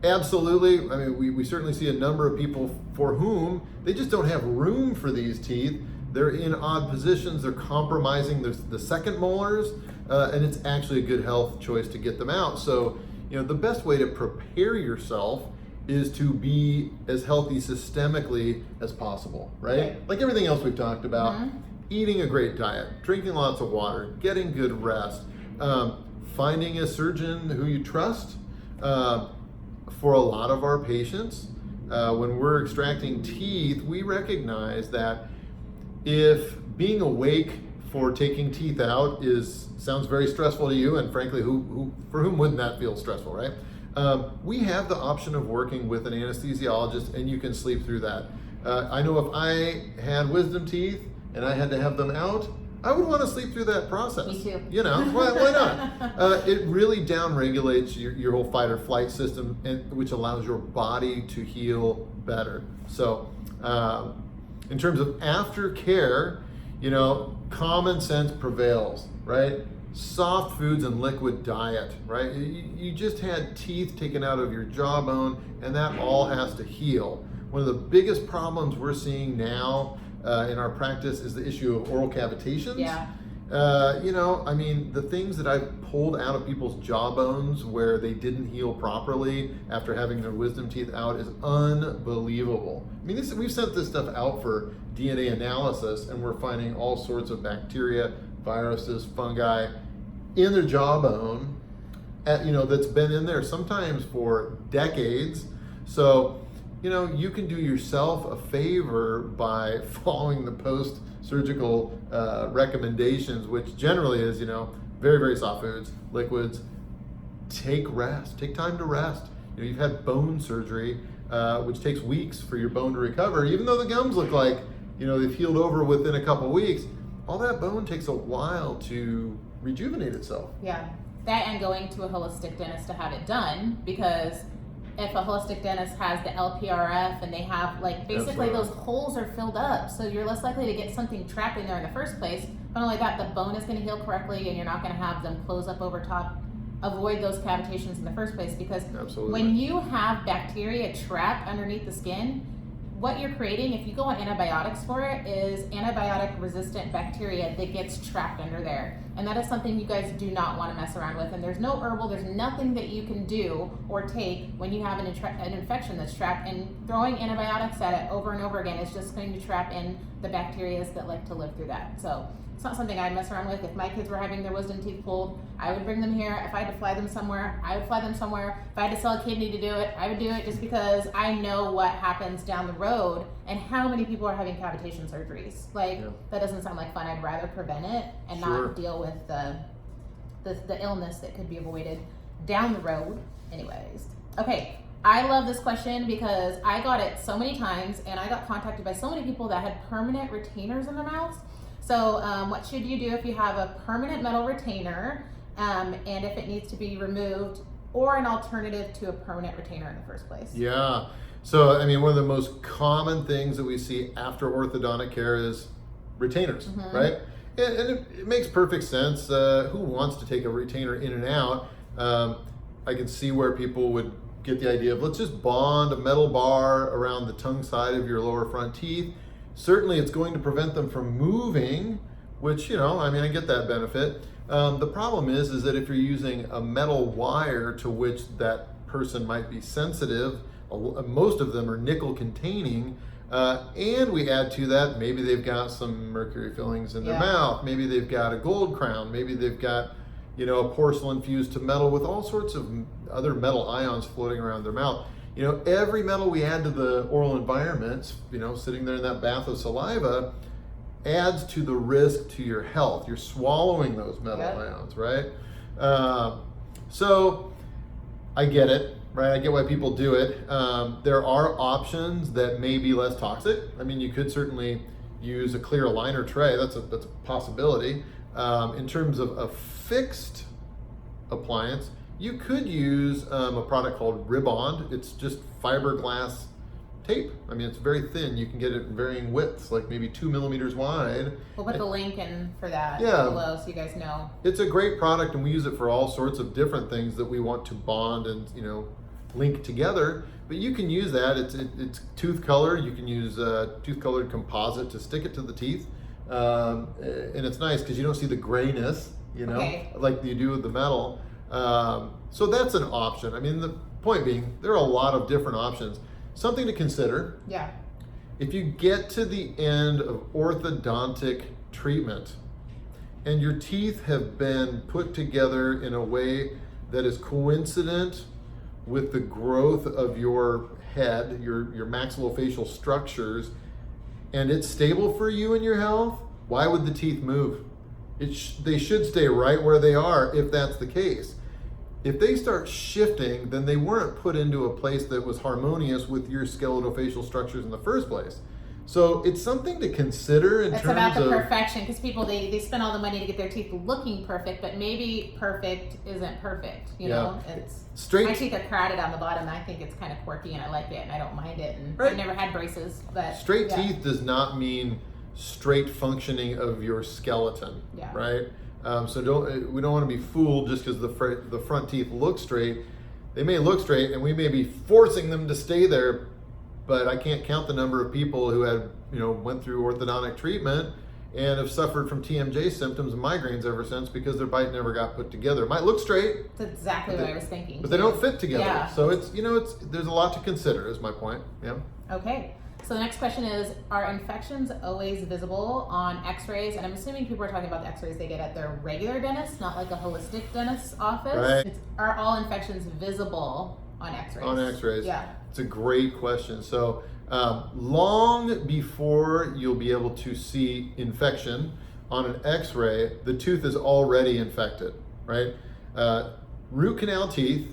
Absolutely. I mean, we certainly see a number of people for whom they just don't have room for these teeth. They're in odd positions, they're compromising the second molars, and it's actually a good health choice to get them out. So, you know, the best way to prepare yourself is to be as healthy systemically as possible, right? Like everything else we've talked about. Eating a great diet, drinking lots of water, getting good rest, finding a surgeon who you trust. For a lot of our patients, when we're extracting teeth, we recognize that if being awake for taking teeth out sounds very stressful to you, and frankly, for whom wouldn't that feel stressful, right? We have the option of working with an anesthesiologist, and you can sleep through that. I know if I had wisdom teeth and I had to have them out, I would want to sleep through that process. Me too. You know, why not? It really downregulates your whole fight or flight system, which allows your body to heal better. So, in terms of aftercare, you know, common sense prevails, right? Soft foods and liquid diet, right? You just had teeth taken out of your jawbone, and that all has to heal. One of the biggest problems we're seeing now in our practice is the issue of oral cavitations. You know, I mean, the things that I've pulled out of people's jawbones where they didn't heal properly after having their wisdom teeth out is unbelievable. I mean, we've sent this stuff out for DNA analysis, and we're finding all sorts of bacteria, viruses, fungi in their jawbone, you know, that's been in there sometimes for decades. So, you know, you can do yourself a favor by following the post-surgical recommendations, which generally is, you know, very, very soft foods, liquids. Take rest, take time to rest. You know, you've had bone surgery, which takes weeks for your bone to recover, even though the gums look like, you know, they've healed over within a couple weeks. all that bone takes a while to rejuvenate itself. Yeah, that and going to a holistic dentist to have it done, because if a holistic dentist has the LPRF and they have like basically those holes are filled up, so you're less likely to get something trapped in there in the first place. Not only that, the bone is going to heal correctly and you're not going to have them close up over top. Avoid those cavitations in the first place, because when you have bacteria trapped underneath the skin, what you're creating, if you go on antibiotics for it, is antibiotic resistant bacteria that gets trapped under there. And that is something you guys do not want to mess around with. And there's no herbal, there's nothing that you can do or take when you have an infection that's trapped, and throwing antibiotics at it over and over again is just going to trap in the bacteria that like to live through that. So it's not something I'd mess around with. If my kids were having their wisdom teeth pulled, I would bring them here. If I had to fly them somewhere, I would fly them somewhere. If I had to sell a kidney to do it, I would do it, just because I know what happens down the road and how many people are having cavitation surgeries. Like, that doesn't sound like fun. I'd rather prevent it and not deal with the illness that could be avoided down the road. Anyways, okay. I love this question because I got it so many times, and I got contacted by so many people that had permanent retainers in their mouths. So what should you do if you have a permanent metal retainer, and if it needs to be removed, or an alternative to a permanent retainer in the first place? Yeah. So, I mean, one of the most common things that we see after orthodontic care is retainers, right? And it makes perfect sense. Who wants to take a retainer in and out? I can see where people would get the idea of, let's just bond a metal bar around the tongue side of your lower front teeth. Certainly it's going to prevent them from moving, which, I mean, I get that benefit. The problem is that if you're using a metal wire to which that person might be sensitive, most of them are nickel containing, and we add to that, maybe they've got some mercury fillings in their mouth, maybe they've got a gold crown, maybe they've got, a porcelain fused to metal with all sorts of other metal ions floating around their mouth. Every metal we add to the oral environment, sitting there in that bath of saliva, adds to the risk to your health. You're swallowing those metal ions, right? So I get it, right? I get why people do it. There are options that may be less toxic. I mean, you could certainly use a clear aligner tray. That's a possibility. In terms of a fixed appliance, you could use a product called Ribond. It's just fiberglass tape. I mean, it's very thin. You can get it in varying widths, like maybe 2 millimeters wide. We'll put the link in for that below so you guys know. It's a great product, and we use it for all sorts of different things that we want to bond and link together. But you can use that. It's tooth color. You can use tooth colored composite to stick it to the teeth, and it's nice because you don't see the grayness, like you do with the metal. So that's an option. I mean, the point being, there are a lot of different options. Something to consider. Yeah. If you get to the end of orthodontic treatment and your teeth have been put together in a way that is coincident with the growth of your head, your maxillofacial structures, and it's stable for you and your health, why would the teeth move? They should stay right where they are if that's the case. If they start shifting, then they weren't put into a place that was harmonious with your skeletal-facial structures in the first place. So it's something to consider in terms of... It's about the perfection, because people, they spend all the money to get their teeth looking perfect, but maybe perfect isn't perfect, you know? My teeth are crowded on the bottom, and I think it's kind of quirky, and I like it, and I don't mind it, and I've never had braces, but... Straight teeth does not mean straight functioning of your skeleton, right? So we don't want to be fooled just because the front teeth look straight. They may look straight, and we may be forcing them to stay there, but I can't count the number of people who had, went through orthodontic treatment and have suffered from TMJ symptoms and migraines ever since because their bite never got put together. It might look straight. That's exactly what I was thinking. But they don't fit together. Yeah. So it's there's a lot to consider is my point. Yeah. Okay. So the next question is, are infections always visible on x-rays? And I'm assuming people are talking about the x-rays they get at their regular dentist, not like a holistic dentist's office. Right. Are all infections visible on x-rays? On x-rays. Yeah. It's a great question. So long before you'll be able to see infection on an x-ray, the tooth is already infected, right? Root canal teeth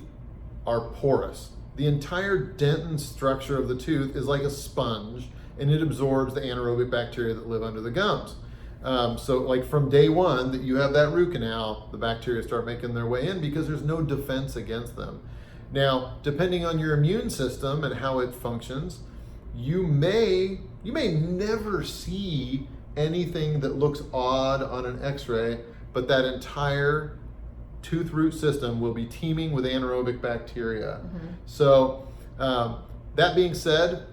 are porous. The entire dentin structure of the tooth is like a sponge, and it absorbs the anaerobic bacteria that live under the gums. So like from day one that you have that root canal, the bacteria start making their way in because there's no defense against them. Now, depending on your immune system and how it functions, you may never see anything that looks odd on an x-ray, but that entire tooth root system will be teeming with anaerobic bacteria. So that being said,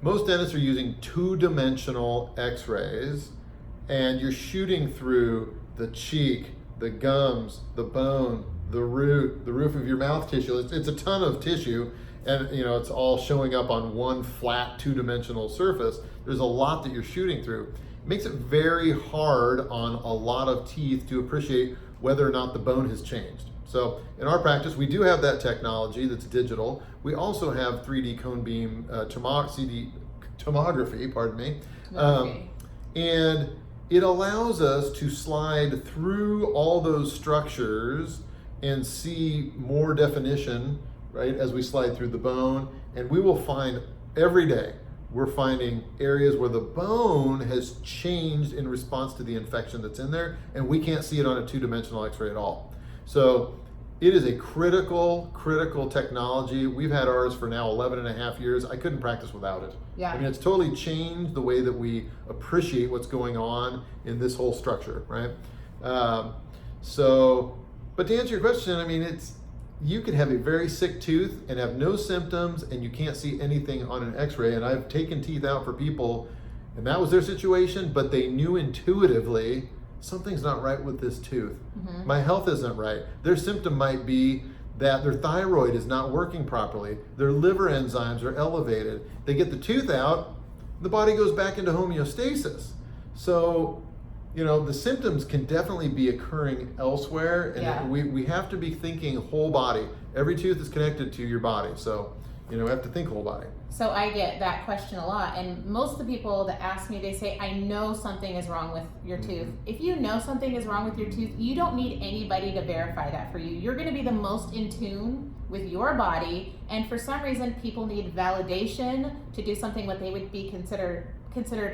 most dentists are using two-dimensional x-rays, and you're shooting through the cheek, the gums, the bone, the root, the roof of your mouth tissue. It's a ton of tissue, and it's all showing up on one flat two-dimensional surface. There's a lot that you're shooting through. It makes it very hard on a lot of teeth to appreciate whether or not the bone has changed. So in our practice, we do have that technology that's digital. We also have 3D cone beam tomography, and it allows us to slide through all those structures and see more definition, right, as we slide through the bone. And we will find every day, we're finding areas where the bone has changed in response to the infection that's in there, and we can't see it on a two-dimensional x-ray at all. So it is a critical technology. We've had ours for now 11 and a half years. I couldn't practice without it. Yeah. I mean, it's totally changed the way that we appreciate what's going on in this whole structure, right? But to answer your question, I mean, you could have a very sick tooth and have no symptoms and you can't see anything on an x-ray. And I've taken teeth out for people and that was their situation, but they knew intuitively something's not right with this tooth. My health isn't right. Their symptom might be that their thyroid is not working properly. Their liver enzymes are elevated. They get the tooth out, the body goes back into homeostasis. So, the symptoms can definitely be occurring elsewhere, and we have to be thinking whole body. Every tooth is connected to your body, so we have to think whole body. So I get that question a lot, and most of the people that ask me, they say, I know something is wrong with your tooth. If you know something is wrong with your tooth, you don't need anybody to verify that for you. You're going to be the most in tune with your body, and for some reason people need validation to do something what they would be considered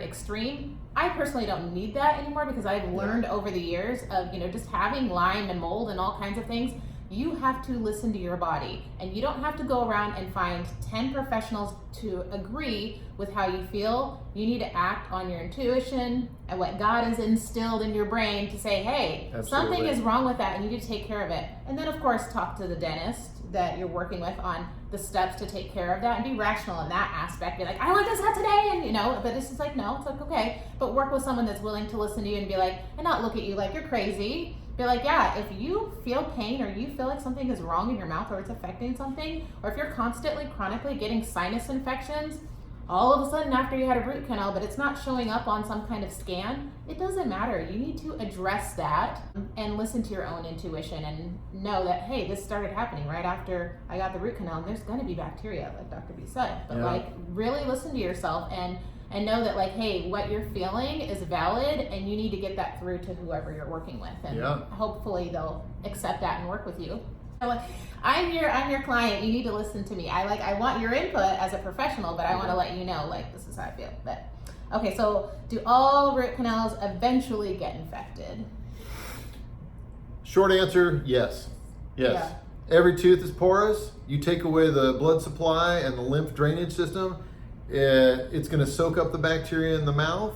extreme. I personally don't need that anymore because I've learned over the years of just having Lyme and mold and all kinds of things. You have to listen to your body, and you don't have to go around and find 10 professionals to agree with how you feel. You need to act on your intuition and what God has instilled in your brain to say, hey, something is wrong with that and you need to take care of it. And then of course talk to the dentist that you're working with on the steps to take care of that, and be rational in that aspect. Be like, I want this out today, and but it's just like, no, it's like, okay, but work with someone that's willing to listen to you and be like, and not look at you like you're crazy. Be like, yeah, if you feel pain or you feel like something is wrong in your mouth or it's affecting something, or if you're constantly, chronically getting sinus infections, all of a sudden after you had a root canal, but it's not showing up on some kind of scan, it doesn't matter. You need to address that and listen to your own intuition and know that, hey, this started happening right after I got the root canal, and there's going to be bacteria, like Dr. B said. But really listen to yourself and know that, hey, what you're feeling is valid, and you need to get that through to whoever you're working with, and hopefully they'll accept that and work with you. So, I'm your client. You need to listen to me. I want your input as a professional, but I want to let you know, this is how I feel. But okay, so do all root canals eventually get infected? Short answer, yes. Yeah. Every tooth is porous. You take away the blood supply and the lymph drainage system, it's going to soak up the bacteria in the mouth.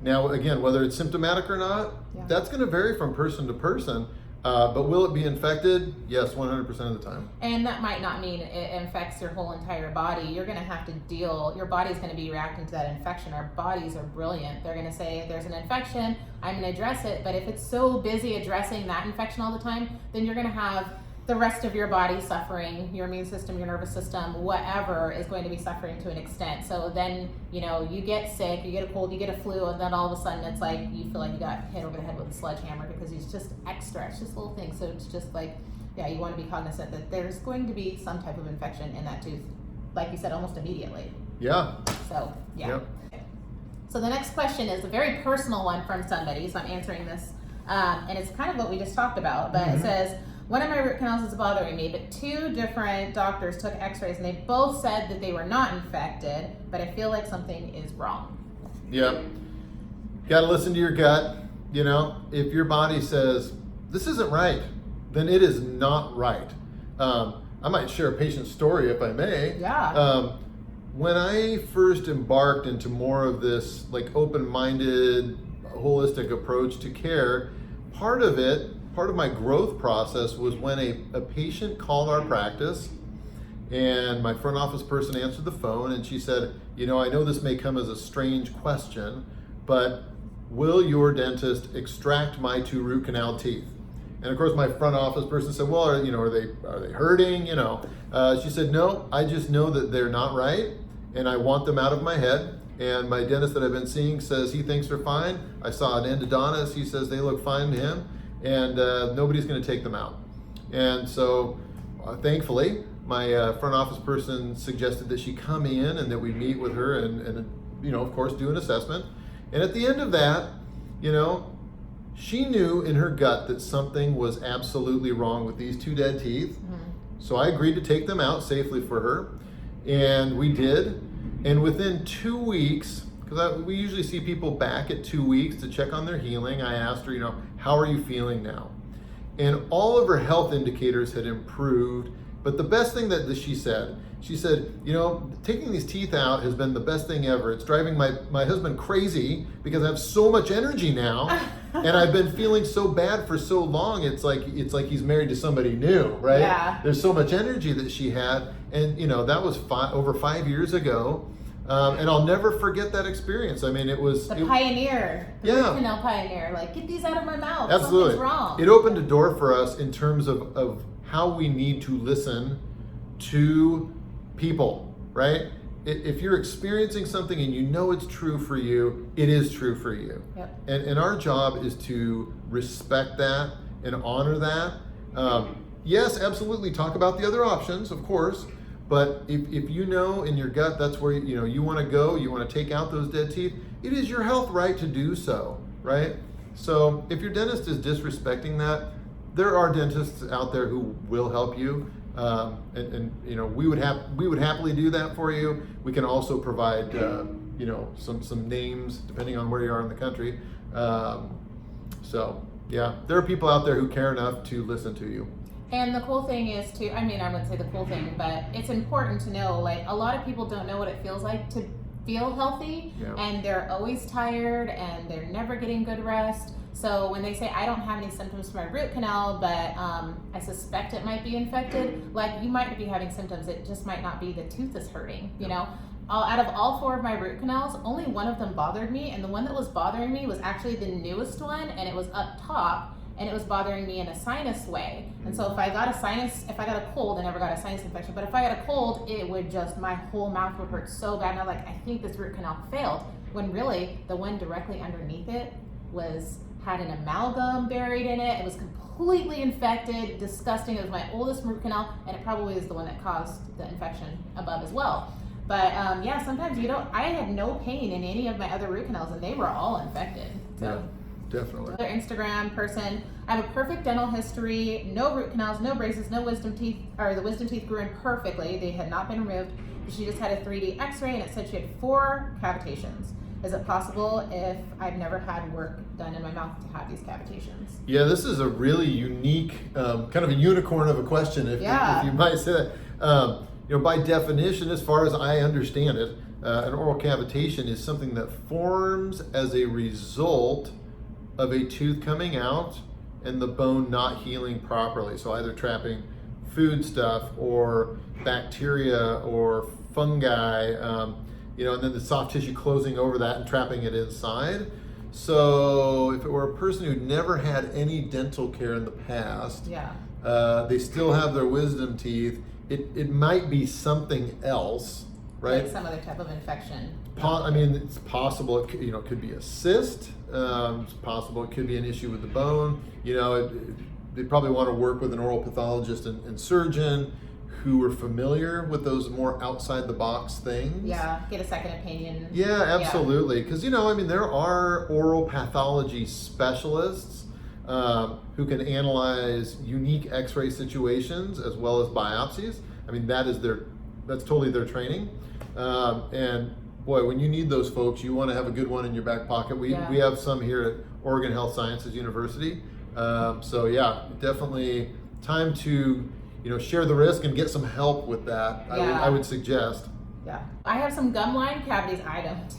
Now, again, whether it's symptomatic or not, that's going to vary from person to person. But will it be infected? Yes, 100% of the time. And that might not mean it infects your whole entire body. You're going to have to your body's going to be reacting to that infection. Our bodies are brilliant. They're going to say, if there's an infection, I'm going to address it. But if it's so busy addressing that infection all the time, then you're going to have the rest of your body suffering, your immune system, your nervous system, whatever is going to be suffering to an extent. So then, you get sick, you get a cold, you get a flu, and then all of a sudden it's like you feel like you got hit over the head with a sledgehammer because it's just extra, it's just little things. So it's just you want to be cognizant that there's going to be some type of infection in that tooth, like you said, almost immediately. Yeah. So, Yep. So the next question is a very personal one from somebody, so I'm answering this, and it's kind of what we just talked about, but it says, one of my root canals is bothering me, but 2 different doctors took x-rays and they both said that they were not infected, but I feel like something is wrong. Yeah. got to listen to your gut. You know, if your body says this isn't right, then it is not right. I might share a patient story if I may. Yeah. When I first embarked into more of this like open-minded, holistic approach to care, part of my growth process was when a patient called our practice and my front office person answered the phone and she said, you know, I know this may come as a strange question, but will your dentist extract my 2 root canal teeth? And of course, my front office person said, well, are they hurting? You know, she said, no, I just know that they're not right, and I want them out of my head. And my dentist that I've been seeing says he thinks they're fine. I saw an endodontist; he says they look fine to him, and nobody's going to take them out. And so, thankfully, my front office person suggested that she come in and that we meet with her and you know, of course, do an assessment. And at the end of that, you know, she knew in her gut that something was absolutely wrong with these 2 dead teeth. Mm-hmm. So I agreed to take them out safely for her. And we did. And within 2 weeks, because we usually see people back at 2 weeks to check on their healing, I asked her, you know, how are you feeling now? And all of her health indicators had improved. But the best thing that she said, you know, taking these teeth out has been the best thing ever. It's driving my husband crazy because I have so much energy now, and I've been feeling so bad for so long. It's like he's married to somebody new, right? Yeah. There's so much energy that she had, and you know that was over 5 years ago, and I'll never forget that experience. I mean, it was the pioneer, the root canal pioneer. Like, get these out of my mouth. Absolutely. Something's wrong. It opened a door for us in terms of how we need to listen to people, right? If you're experiencing something and you know it's true for you, it is true for you. Yep. And our job is to respect that and honor that. Yes, absolutely talk about the other options, of course, but if you know in your gut that's where you want to go, you want to take out those dead teeth, it is your health right to do so, right? So if your dentist is disrespecting that, there are dentists out there who will help you. And you know, we would happily do that for you. We can also provide you know, some names depending on where you are in the country. So yeah, there are people out there who care enough to listen to you. And the cool thing is to, I mean, I wouldn't say the cool thing, but it's important to know, like, a lot of people don't know what it feels like to feel healthy, yeah. And they're always tired and they're never getting good rest. So when they say, I don't have any symptoms for my root canal, but I suspect it might be infected, like, you might be having symptoms, it just might not be the tooth is hurting, you know? Out of all 4 of my root canals, only one of them bothered me, and the one that was bothering me was actually the newest one, and it was up top, and it was bothering me in a sinus way. And so if I got a cold, I never got a sinus infection, but if I got a cold, it would just, my whole mouth would hurt so bad, and I'm like, I think this root canal failed, when really, the one directly underneath it had an amalgam buried in it. It was completely infected, disgusting. It was my oldest root canal, and it probably is the one that caused the infection above as well. But yeah, sometimes I had no pain in any of my other root canals, and they were all infected. So. Yeah. Definitely. Another Instagram person, I have a perfect dental history, no root canals, no braces, no wisdom teeth, or the wisdom teeth grew in perfectly. They had not been removed. She just had a 3D x-ray and it said she had 4 cavitations. Is it possible if I've never had work done in my mouth to have these cavitations? Yeah, this is a really unique, kind of a unicorn of a question, if you might say that. You know, by definition, as far as I understand it, an oral cavitation is something that forms as a result of a tooth coming out and the bone not healing properly. So either trapping food stuff or bacteria or fungi, you know, and then the soft tissue closing over that and trapping it inside. So if it were a person who'd never had any dental care in the past, they still have their wisdom teeth, it might be something else, right? Like some other type of infection. I mean, it's possible it could be a cyst. It's possible it could be an issue with the bone. You know, they probably want to work with an oral pathologist and surgeon who are familiar with those more outside the box things. Yeah, get a second opinion. Yeah, absolutely. Because, you know, I mean, there are oral pathology specialists who can analyze unique x-ray situations as well as biopsies. I mean, that's totally their training. And boy, when you need those folks, you want to have a good one in your back pocket. We have some here at Oregon Health Sciences University. So yeah, definitely time to share the risk and get some help with that. I would suggest. Yeah, I have some gum line cavities. I don't,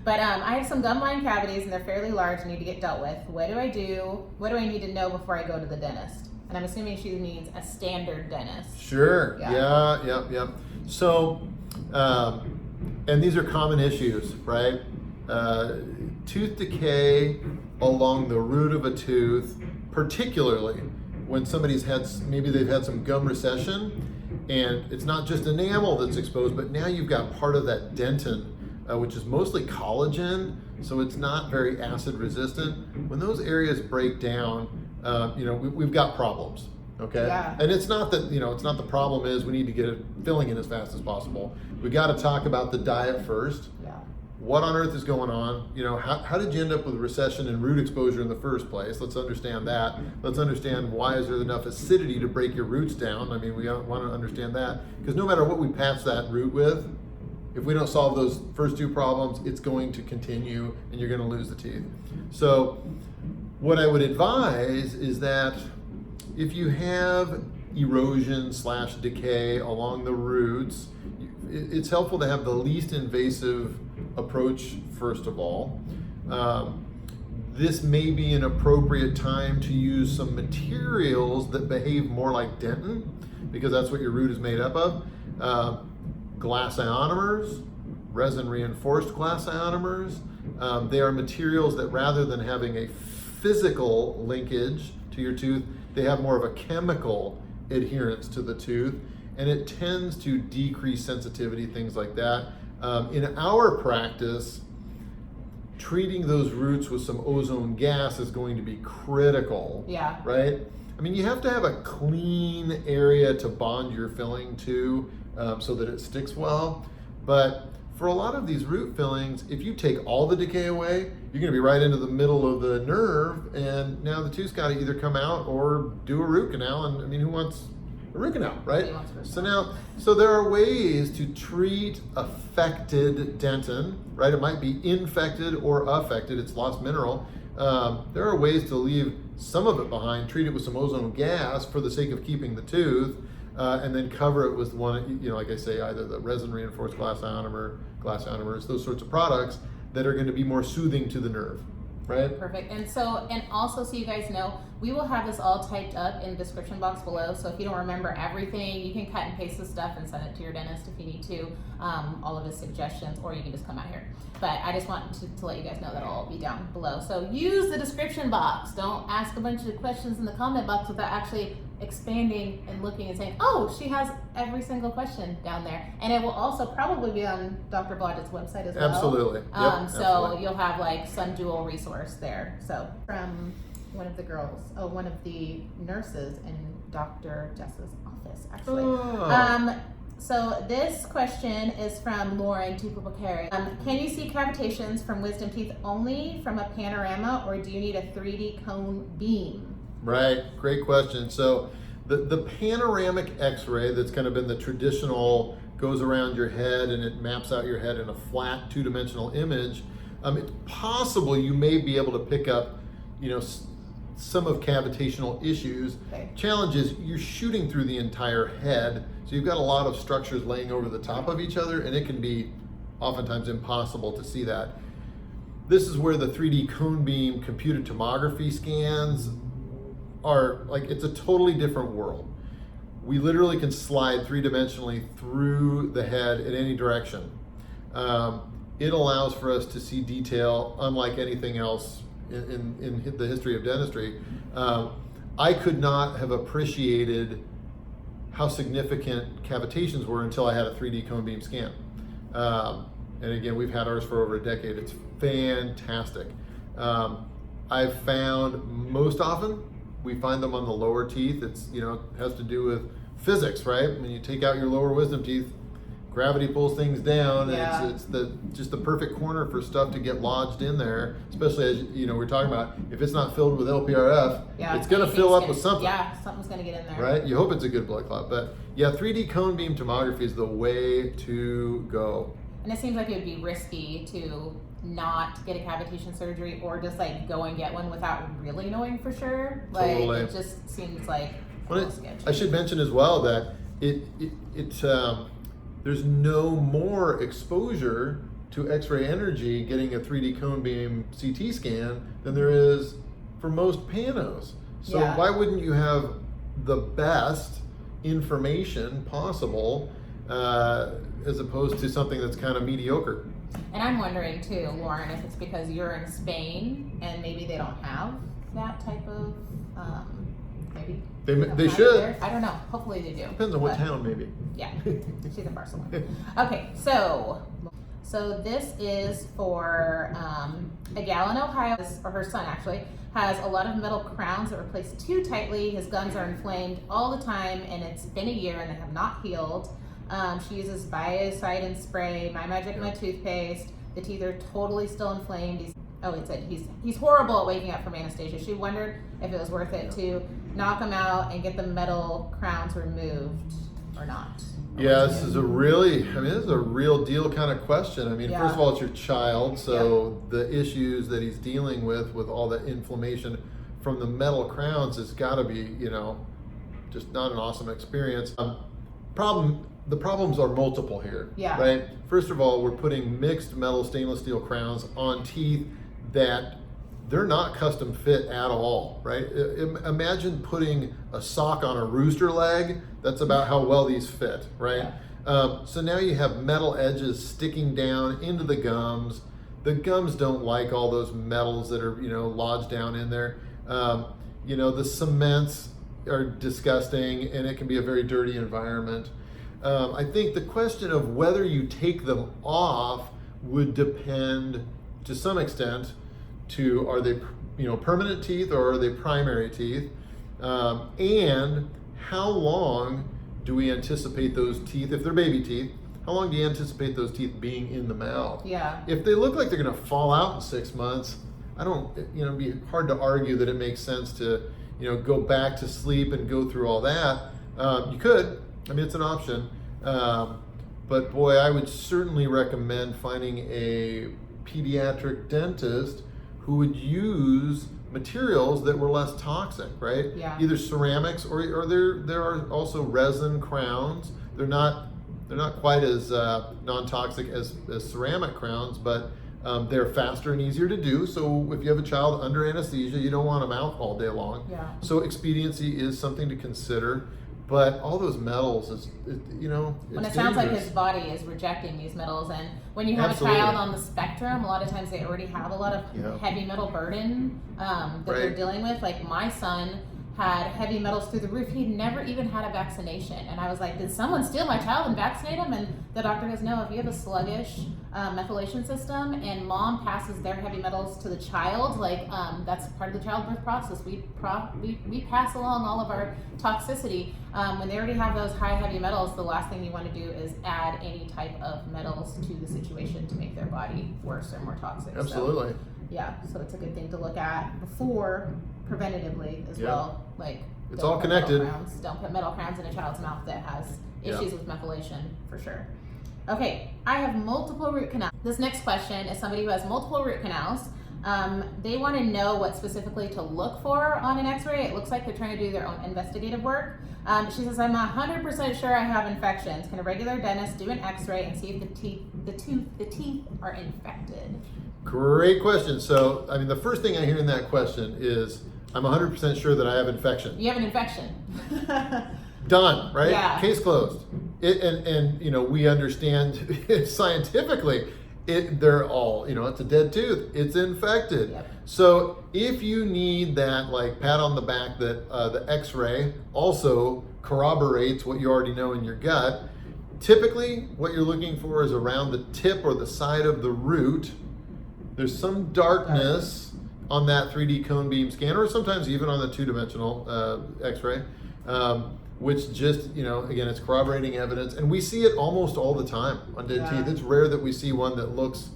but I have some gum line cavities, and they're fairly large and need to get dealt with. What do I do? What do I need to know before I go to the dentist? And I'm assuming she needs a standard dentist. Sure. Yeah. So, and these are common issues, right? Tooth decay along the root of a tooth, particularly when somebody's maybe they've had some gum recession. And it's not just enamel that's exposed, but now you've got part of that dentin, which is mostly collagen, so it's not very acid resistant. When those areas break down, we've got problems. Okay, and it's not that it's not the problem is we need to get it filling in as fast as possible. We got to talk about the diet first. What on earth is going on? How did you end up with recession and root exposure in the first place? Let's understand that. Let's understand why is there enough acidity to break your roots down. I mean, we want to understand that, because no matter what we patch that root with, if we don't solve those first two problems, it's going to continue and you're going to lose the teeth. So what I would advise is that if you have erosion / decay along the roots, it's helpful to have the least invasive approach first of all. This may be an appropriate time to use some materials that behave more like dentin, because that's what your root is made up of. Glass ionomers, resin reinforced glass ionomers. They are materials that, rather than having a physical linkage to your tooth, they have more of a chemical adherence to the tooth, and it tends to decrease sensitivity, things like that. In our practice, treating those roots with some ozone gas is going to be critical. Right? I mean, you have to have a clean area to bond your filling to, so that it sticks well. But for a lot of these root fillings, if you take all the decay away, you're going to be right into the middle of the nerve, and now the tooth's got to either come out or do a root canal. And I mean, who wants a root canal, right? So there are ways to treat affected dentin, right? It might be infected or affected, it's lost mineral. There are ways to leave some of it behind, treat it with some ozone gas for the sake of keeping the tooth, and then cover it with one, like I say, either the resin reinforced glass ionomers, those sorts of products that are going to be more soothing to the nerve. Right. Perfect. And also so you guys know, we will have this all typed up in the description box below. So if you don't remember everything, you can cut and paste the stuff and send it to your dentist if you need to, all of his suggestions, or you can just come out here. But I just want to let you guys know that'll all be down below. So use the description box. Don't ask a bunch of questions in the comment box without actually expanding and looking and saying, oh, she has every single question down there. And it will also probably be on Dr. Blodgett's website as well. Absolutely. So you'll have like some dual resource there. So from one of the girls, one of the nurses in Dr. Jess's office, actually. So this question is from Lauren Tupapakari. Can you see cavitations from wisdom teeth only from a panorama, or do you need a 3D cone beam? Right, great question. So the panoramic x-ray that's kind of been the traditional, goes around your head and it maps out your head in a flat two-dimensional image, it's possible you may be able to pick up, some of cavitational issues. Challenge is you're shooting through the entire head, so you've got a lot of structures laying over the top of each other, and it can be oftentimes impossible to see that. This is where the 3D cone beam computed tomography scans are it's a totally different world. We literally can slide three-dimensionally through the head in any direction. It allows for us to see detail unlike anything else in the history of dentistry. I could not have appreciated how significant cavitations were until I had a 3D cone beam scan. And again, we've had ours for over a decade. It's fantastic. I've found most often we find them on the lower teeth. It's, it has to do with physics, right? When you take out your lower wisdom teeth, gravity pulls things down, and it's just the perfect corner for stuff to get lodged in there, especially as we're talking about, if it's not filled with LPRF, it's going to fill up with something. Something's going to get in there. Right? You hope it's a good blood clot, but 3D cone beam tomography is the way to go. And it seems like it would be risky to not get a cavitation surgery or just like go and get one without really knowing for sure. Like Totally. it just seems like I should mention as well that there's no more exposure to X-ray energy getting a 3D cone beam CT scan than there is for most panos. So Yeah. why wouldn't you have the best information possible as opposed to something that's kind of mediocre? And I'm wondering too, Lauren, if it's because you're in Spain and maybe they don't have that type of maybe. They don't have it should. there. I don't know. Hopefully they do. Depends on what But, town, maybe. Yeah, she's in Barcelona. Okay, so this is for a gal in Ohio, or her son actually, has a lot of metal crowns that were placed too tightly. His gums are inflamed all the time, and it's been a year and they have not healed. She uses biocidin spray, My Magic, My Toothpaste. The teeth are totally still inflamed. It said he's horrible at waking up from anesthesia. She wondered if it was worth it to knock him out and get the metal crowns removed or not. Yeah, this is a real deal kind of question. I mean, Yeah. first of all, it's your child, so the issues that he's dealing with all the inflammation from the metal crowns has got to be, just not an awesome experience. The problems are multiple here, Yeah. right? First of all, we're putting mixed metal stainless steel crowns on teeth that they're not custom fit at all, right? Imagine putting a sock on a rooster leg. That's about how well these fit, right? So now you have metal edges sticking down into the gums. The gums don't like all those metals that are, lodged down in there. The cements are disgusting, and it can be a very dirty environment. I think the question of whether you take them off would depend to some extent to, are they permanent teeth or are they primary teeth, and how long do we anticipate those teeth, if they're baby teeth, how long do you anticipate those teeth being in the mouth? Yeah. If they look like they're going to fall out in 6 months, it'd be hard to argue that it makes sense to go back to sleep and go through all that. You could, it's an option, but boy, I would certainly recommend finding a pediatric dentist who would use materials that were less toxic, right? Yeah. Either ceramics or there are also resin crowns. They're not quite as non-toxic as ceramic crowns, but they're faster and easier to do. So if you have a child under anesthesia, you don't want them out all day long. Yeah. So expediency is something to consider. But all those metals it's When it sounds like dangerous. his body is rejecting these metals, and when you have Absolutely. a child on the spectrum, a lot of times they already have a lot of Yeah. heavy metal burden that they're Right. dealing with. Like my son had heavy metals through the roof. He'd never even had a vaccination, and I was like, did someone steal my child and vaccinate him? And the doctor goes, no, if you have a sluggish methylation system and mom passes their heavy metals to the child, that's part of the childbirth process. We pass along all of our toxicity. When they already have those high heavy metals, the last thing you want to do is add any type of metals to the situation to make their body worse or more toxic. So, Absolutely. so it's a good thing to look at before preventatively as Yeah. well. It's don't all put metal connected. crowns- Don't put metal crowns in a child's mouth that has Yeah. issues with methylation for sure. Okay, I have multiple root canals. This next question is somebody who has multiple root canals. They want to know what specifically to look for on an x-ray. It looks like they're trying to do their own investigative work. She says, I'm 100% sure I have infections. Can a regular dentist do an x-ray and see if the teeth are infected? Great question. So, the first thing I hear in that question is, I'm 100% sure that I have infection. You have an infection. Done, right? Yeah. Case closed. We understand scientifically, they're all, it's a dead tooth. It's infected. Yep. So if you need that pat on the back that the x-ray also corroborates what you already know in your gut, typically what you're looking for is around the tip or the side of the root. There's some darkness on that 3D cone beam scan, or sometimes even on the two-dimensional x-ray, which just, again, it's corroborating evidence. And we see it almost all the time on dead Yeah. teeth. It's rare that we see one that looks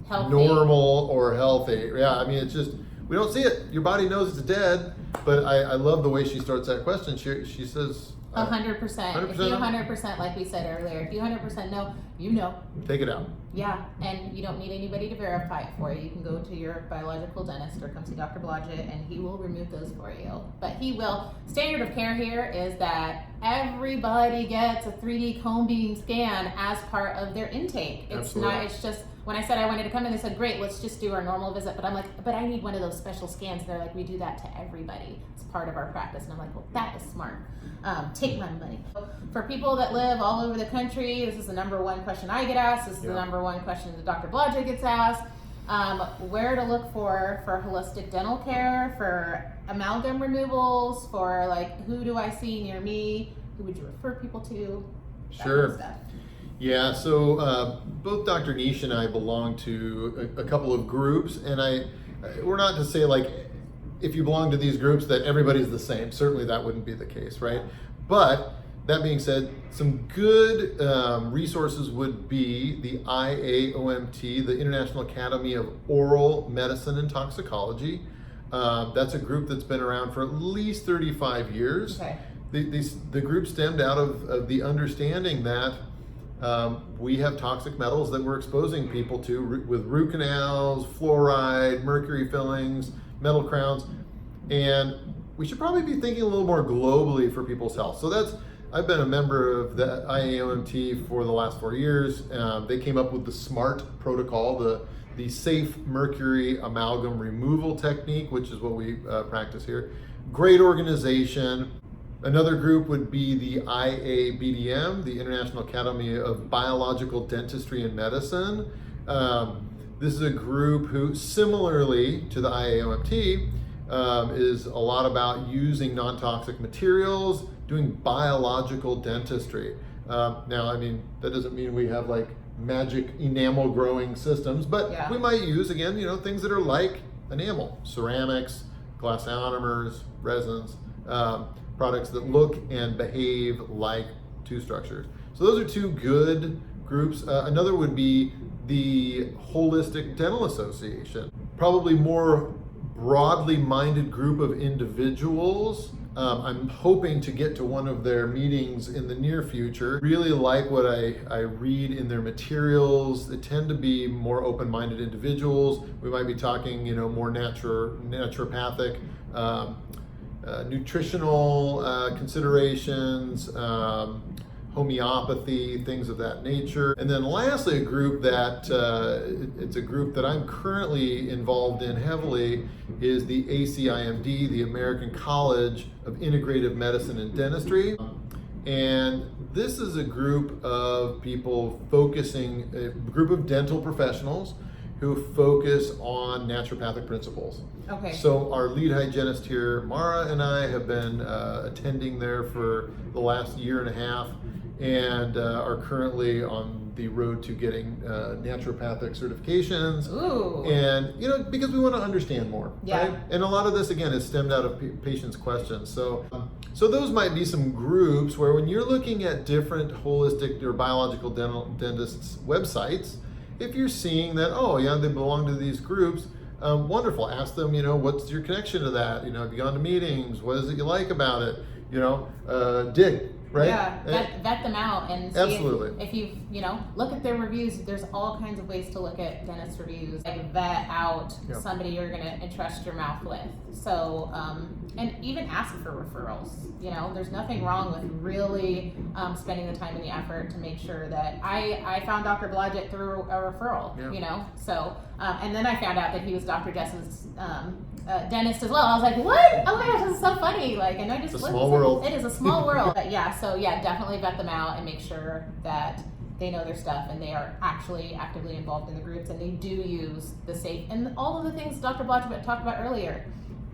Healthy. normal or healthy. Yeah, it's just, we don't see it. Your body knows it's dead. But I love the way she starts that question. She says, 100%. If you 100%, like we said earlier, if you 100% know, you know. Take it out. Yeah, and you don't need anybody to verify it for you. You can go to your biological dentist or come see Dr. Blodgett and he will remove those for you. But he will. Standard of care here is that everybody gets a 3D cone beam scan as part of their intake. It's just, when I said I wanted to come in, they said, great, let's just do our normal visit. But I'm like, but I need one of those special scans. They're like, we do that to everybody. It's part of our practice. And I'm like, well, that is smart. Take my money. For people that live all over the country, this is the number one question I get asked. This is the number one question that Dr. Blodgett gets asked. Where to look for holistic dental care, for amalgam removals, for like, who do I see near me? Who would you refer people to? That Sure. kind of stuff. Yeah, so both Dr. Nish and I belong to a couple of groups, and we're not to say like if you belong to these groups that everybody's the same. Certainly that wouldn't be the case, right? But that being said, some good resources would be the IAOMT, the International Academy of Oral Medicine and Toxicology. That's a group that's been around for at least 35 years. Okay. The group stemmed out of the understanding that we have toxic metals that we're exposing people to with root canals, fluoride, mercury fillings, metal crowns, and we should probably be thinking a little more globally for people's health. So I've been a member of the IAOMT for the last 4 years. They came up with the SMART protocol, the safe mercury amalgam removal technique, which is what we practice here. Great organization. Another group would be the IABDM, the International Academy of Biological Dentistry and Medicine. This is a group who, similarly to the IAOMT, is a lot about using non-toxic materials, doing biological dentistry. Now, I mean, that doesn't mean we have like magic enamel growing systems, but we might use, again, things that are like enamel, ceramics, glass ionomers, resins, products that look and behave like tooth structures. So those are two good groups. Another would be the Holistic Dental Association, probably more broadly minded group of individuals. I'm hoping to get to one of their meetings in the near future. Really like what I read in their materials. They tend to be more open-minded individuals. We might be talking, more naturopathic, nutritional considerations, homeopathy, things of that nature. And then lastly, a group that, it's a group that I'm currently involved in heavily, is the ACIMD, the American College of Integrative Medicine and Dentistry. And this is a group of people a group of dental professionals who focus on naturopathic principles. Okay. So our lead hygienist here, Mara, and I have been attending there for the last year and a half, and are currently on the road to getting naturopathic certifications. Ooh. And because we want to understand more, yeah. right? And a lot of this, again, is stemmed out of patients' questions. So those might be some groups where, when you're looking at different holistic or biological dentists' websites, if you're seeing that, oh yeah, they belong to these groups, wonderful. Ask them, what's your connection to that? Have you gone to meetings? What is it you like about it? Dig, right? Yeah, vet them out and see absolutely. if you look at their reviews. There's all kinds of ways to look at dentist reviews, like vet out somebody you're going to entrust your mouth with. So, and even ask for referrals. There's nothing wrong with really spending the time and the effort to make sure that I found Dr. Blodgett through a referral, So, and then I found out that he was Dr. Jess's dentist as well. I was like, what? Oh my gosh, this is so funny. And I just it's a small world. It is a small world. But definitely vet them out and make sure that they know their stuff and they are actually actively involved in the groups and they do use the safe and all of the things Dr. Blodgett talked about earlier.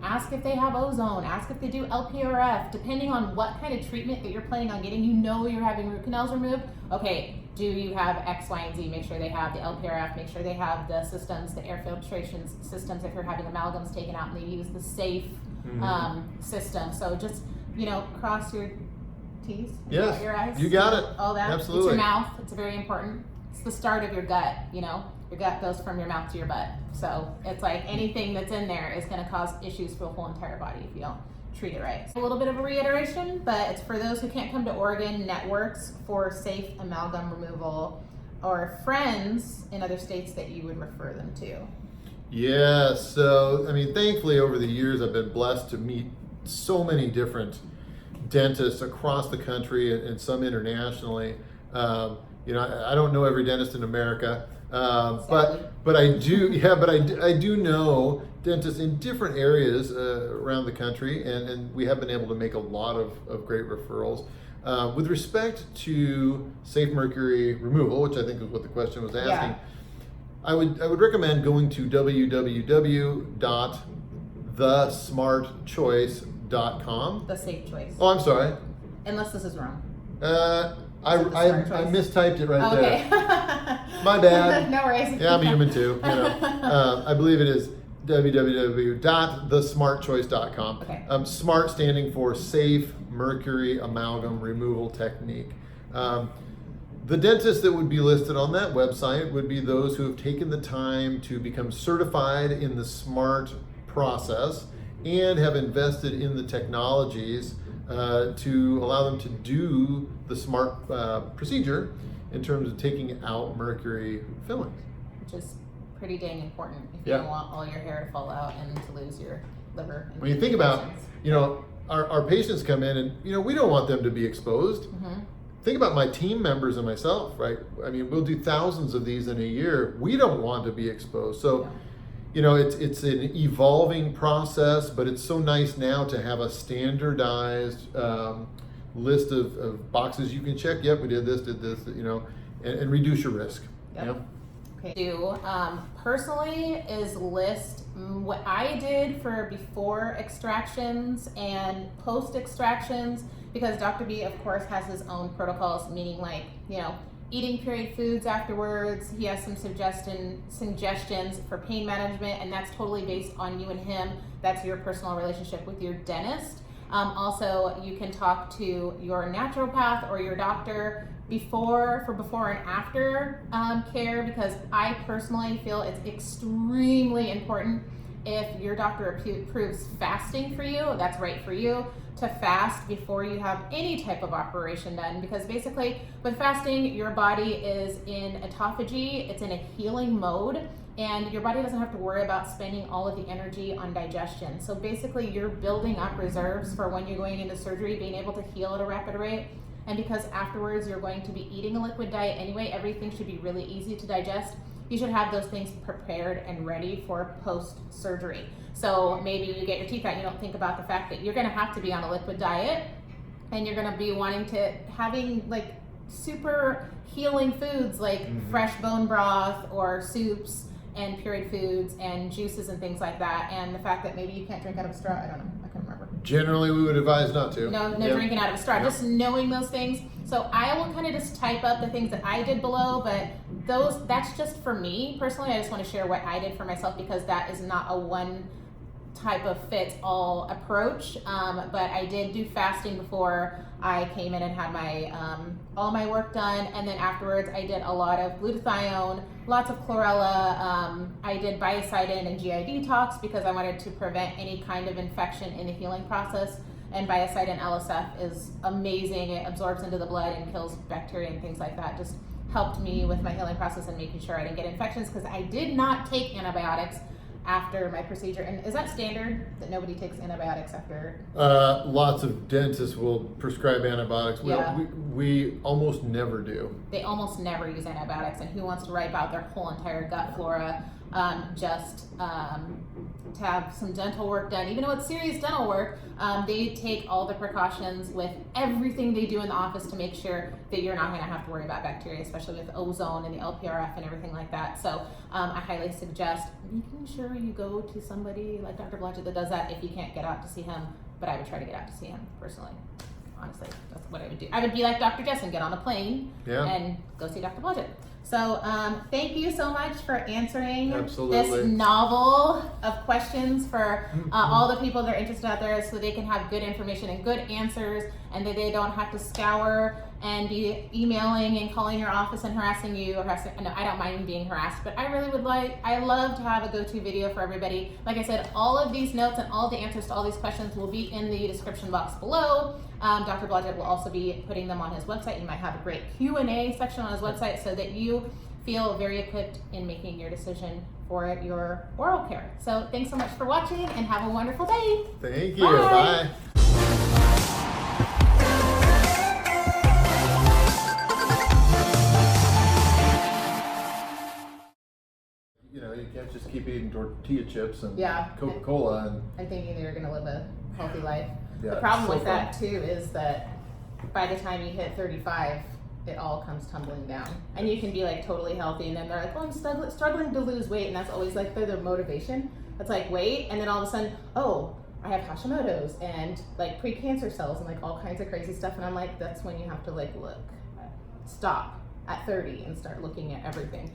Ask if they have ozone, ask if they do LPRF, depending on what kind of treatment that you're planning on getting. You're having root canals removed. Okay, do you have X, Y, and Z? Make sure they have the LPRF, make sure they have the systems, the air filtration systems if you're having amalgams taken out, and they use the safe system. So just, cross your T's, yes, your I's. You got it. All that. Absolutely. It's your mouth. It's very important. It's the start of your gut, Your gut goes from your mouth to your butt. So it's like anything that's in there is going to cause issues for the whole entire body if you don't treat it right. A little bit of a reiteration, but it's for those who can't come to Oregon, networks for safe amalgam removal, or friends in other states that you would refer them to. Yeah, so I mean, thankfully over the years I've been blessed to meet so many different dentists across the country and some internationally. You know, I don't know every dentist in America, but I do. Yeah, but I do know dentists in different areas around the country, and we have been able to make a lot of great referrals. With respect to safe mercury removal, which I think is what the question was asking, Yeah. I would recommend going to www.thesmartchoice.com. The safe choice. Oh, I'm sorry. Unless this is wrong. I mistyped it right there. My bad. No worries. Yeah, I'm human too. You know, I believe it is www.thesmartchoice.com. Okay. SMART standing for Safe Mercury Amalgam Removal Technique. The dentists that would be listed on that website would be those who have taken the time to become certified in the SMART process and have invested in the technologies to allow them to do the SMART procedure in terms of taking out mercury fillings. Which is pretty dang important if you Yeah. don't want all your hair to fall out and to lose your liver. And When you think about, infections. you know, our patients come in and, you know, we don't want them to be exposed. Mhm. Think about my team members and myself, right? I mean, we'll do thousands of these in a year. We don't want to be exposed. So, Yeah. you know, it's an evolving process, but it's so nice now to have a standardized list of boxes you can check. Yep, we did this, you know, and reduce your risk. Yep. You know? Okay. Do personally is list what I did for before extractions and post extractions, because Dr. B of course has his own protocols, meaning like, you know, eating period foods afterwards. He has some suggestions for pain management, and that's totally based on you and him. That's your personal relationship with your dentist. Also, you can talk to your naturopath or your doctor before and after care, because I personally feel it's extremely important if your doctor approves fasting for you, that's right for you, to fast before you have any type of operation done, because basically with fasting, your body is in autophagy, it's in a healing mode, and your body doesn't have to worry about spending all of the energy on digestion. So basically you're building up reserves for when you're going into surgery, being able to heal at a rapid rate. And because afterwards you're going to be eating a liquid diet anyway, everything should be really easy to digest. You should have those things prepared and ready for post-surgery. So maybe you get your teeth out and you don't think about the fact that you're gonna have to be on a liquid diet, and you're gonna be wanting to having like super healing foods like fresh bone broth or soups and pureed foods and juices and things like that. And the fact that maybe you can't drink out of a straw, I don't know, I can't remember. Generally, we would advise not to. No Yep. drinking out of a straw, Yep. just knowing those things. So I will kind of just type up the things that I did below, but that's just for me personally. I just want to share what I did for myself, because that is not a one type of fits all approach. But I did do fasting before I came in and had my all my work done, and then afterwards I did a lot of glutathione, lots of chlorella. I did biocidin and GI detox because I wanted to prevent any kind of infection in the healing process. And biocidin LSF is amazing. It absorbs into the blood and kills bacteria and things like that. Just helped me with my healing process and making sure I didn't get infections, because I did not take antibiotics after my procedure. And is that standard that nobody takes antibiotics after? Lots of dentists will prescribe antibiotics. Yeah. We almost never do. They almost never use antibiotics, and who wants to wipe out their whole entire gut flora just to have some dental work done? Even though it's serious dental work, they take all the precautions with everything they do in the office to make sure that you're not going to have to worry about bacteria, especially with ozone and the LPRF and everything like that. So I highly suggest making sure you go to somebody like Dr. Blodgett that does that if you can't get out to see him, but I would try to get out to see him personally. Honestly, that's what I would do. I would be like Dr. Jess and get on a plane Yeah. and go see Dr. Blodgett. So thank you so much for answering Absolutely. this novel of questions for all the people that are interested out there, so they can have good information and good answers, and that they don't have to scour and be emailing and calling your office and harassing you. No, I don't mind being harassed, but I love to have a go-to video for everybody. Like I said, all of these notes and all the answers to all these questions will be in the description box below. Dr. Blodgett will also be putting them on his website. You might have a great Q&A section on his website so that you feel very equipped in making your decision for your oral care. So thanks so much for watching, and have a wonderful day. Thank you. Bye. Bye. You know, you can't just keep eating tortilla chips and Coca-Cola. And I'm thinking that you're going to live a healthy life. Yeah, The problem so with that too is that by the time you hit 35, it all comes tumbling down. And you can be like totally healthy, and then they're like, oh, I'm struggling to lose weight, and that's always like their motivation. It's like weight, and then all of a sudden, oh, I have Hashimoto's and like pre-cancer cells and like all kinds of crazy stuff. And I'm like, that's when you have to like stop at 30 and start looking at everything.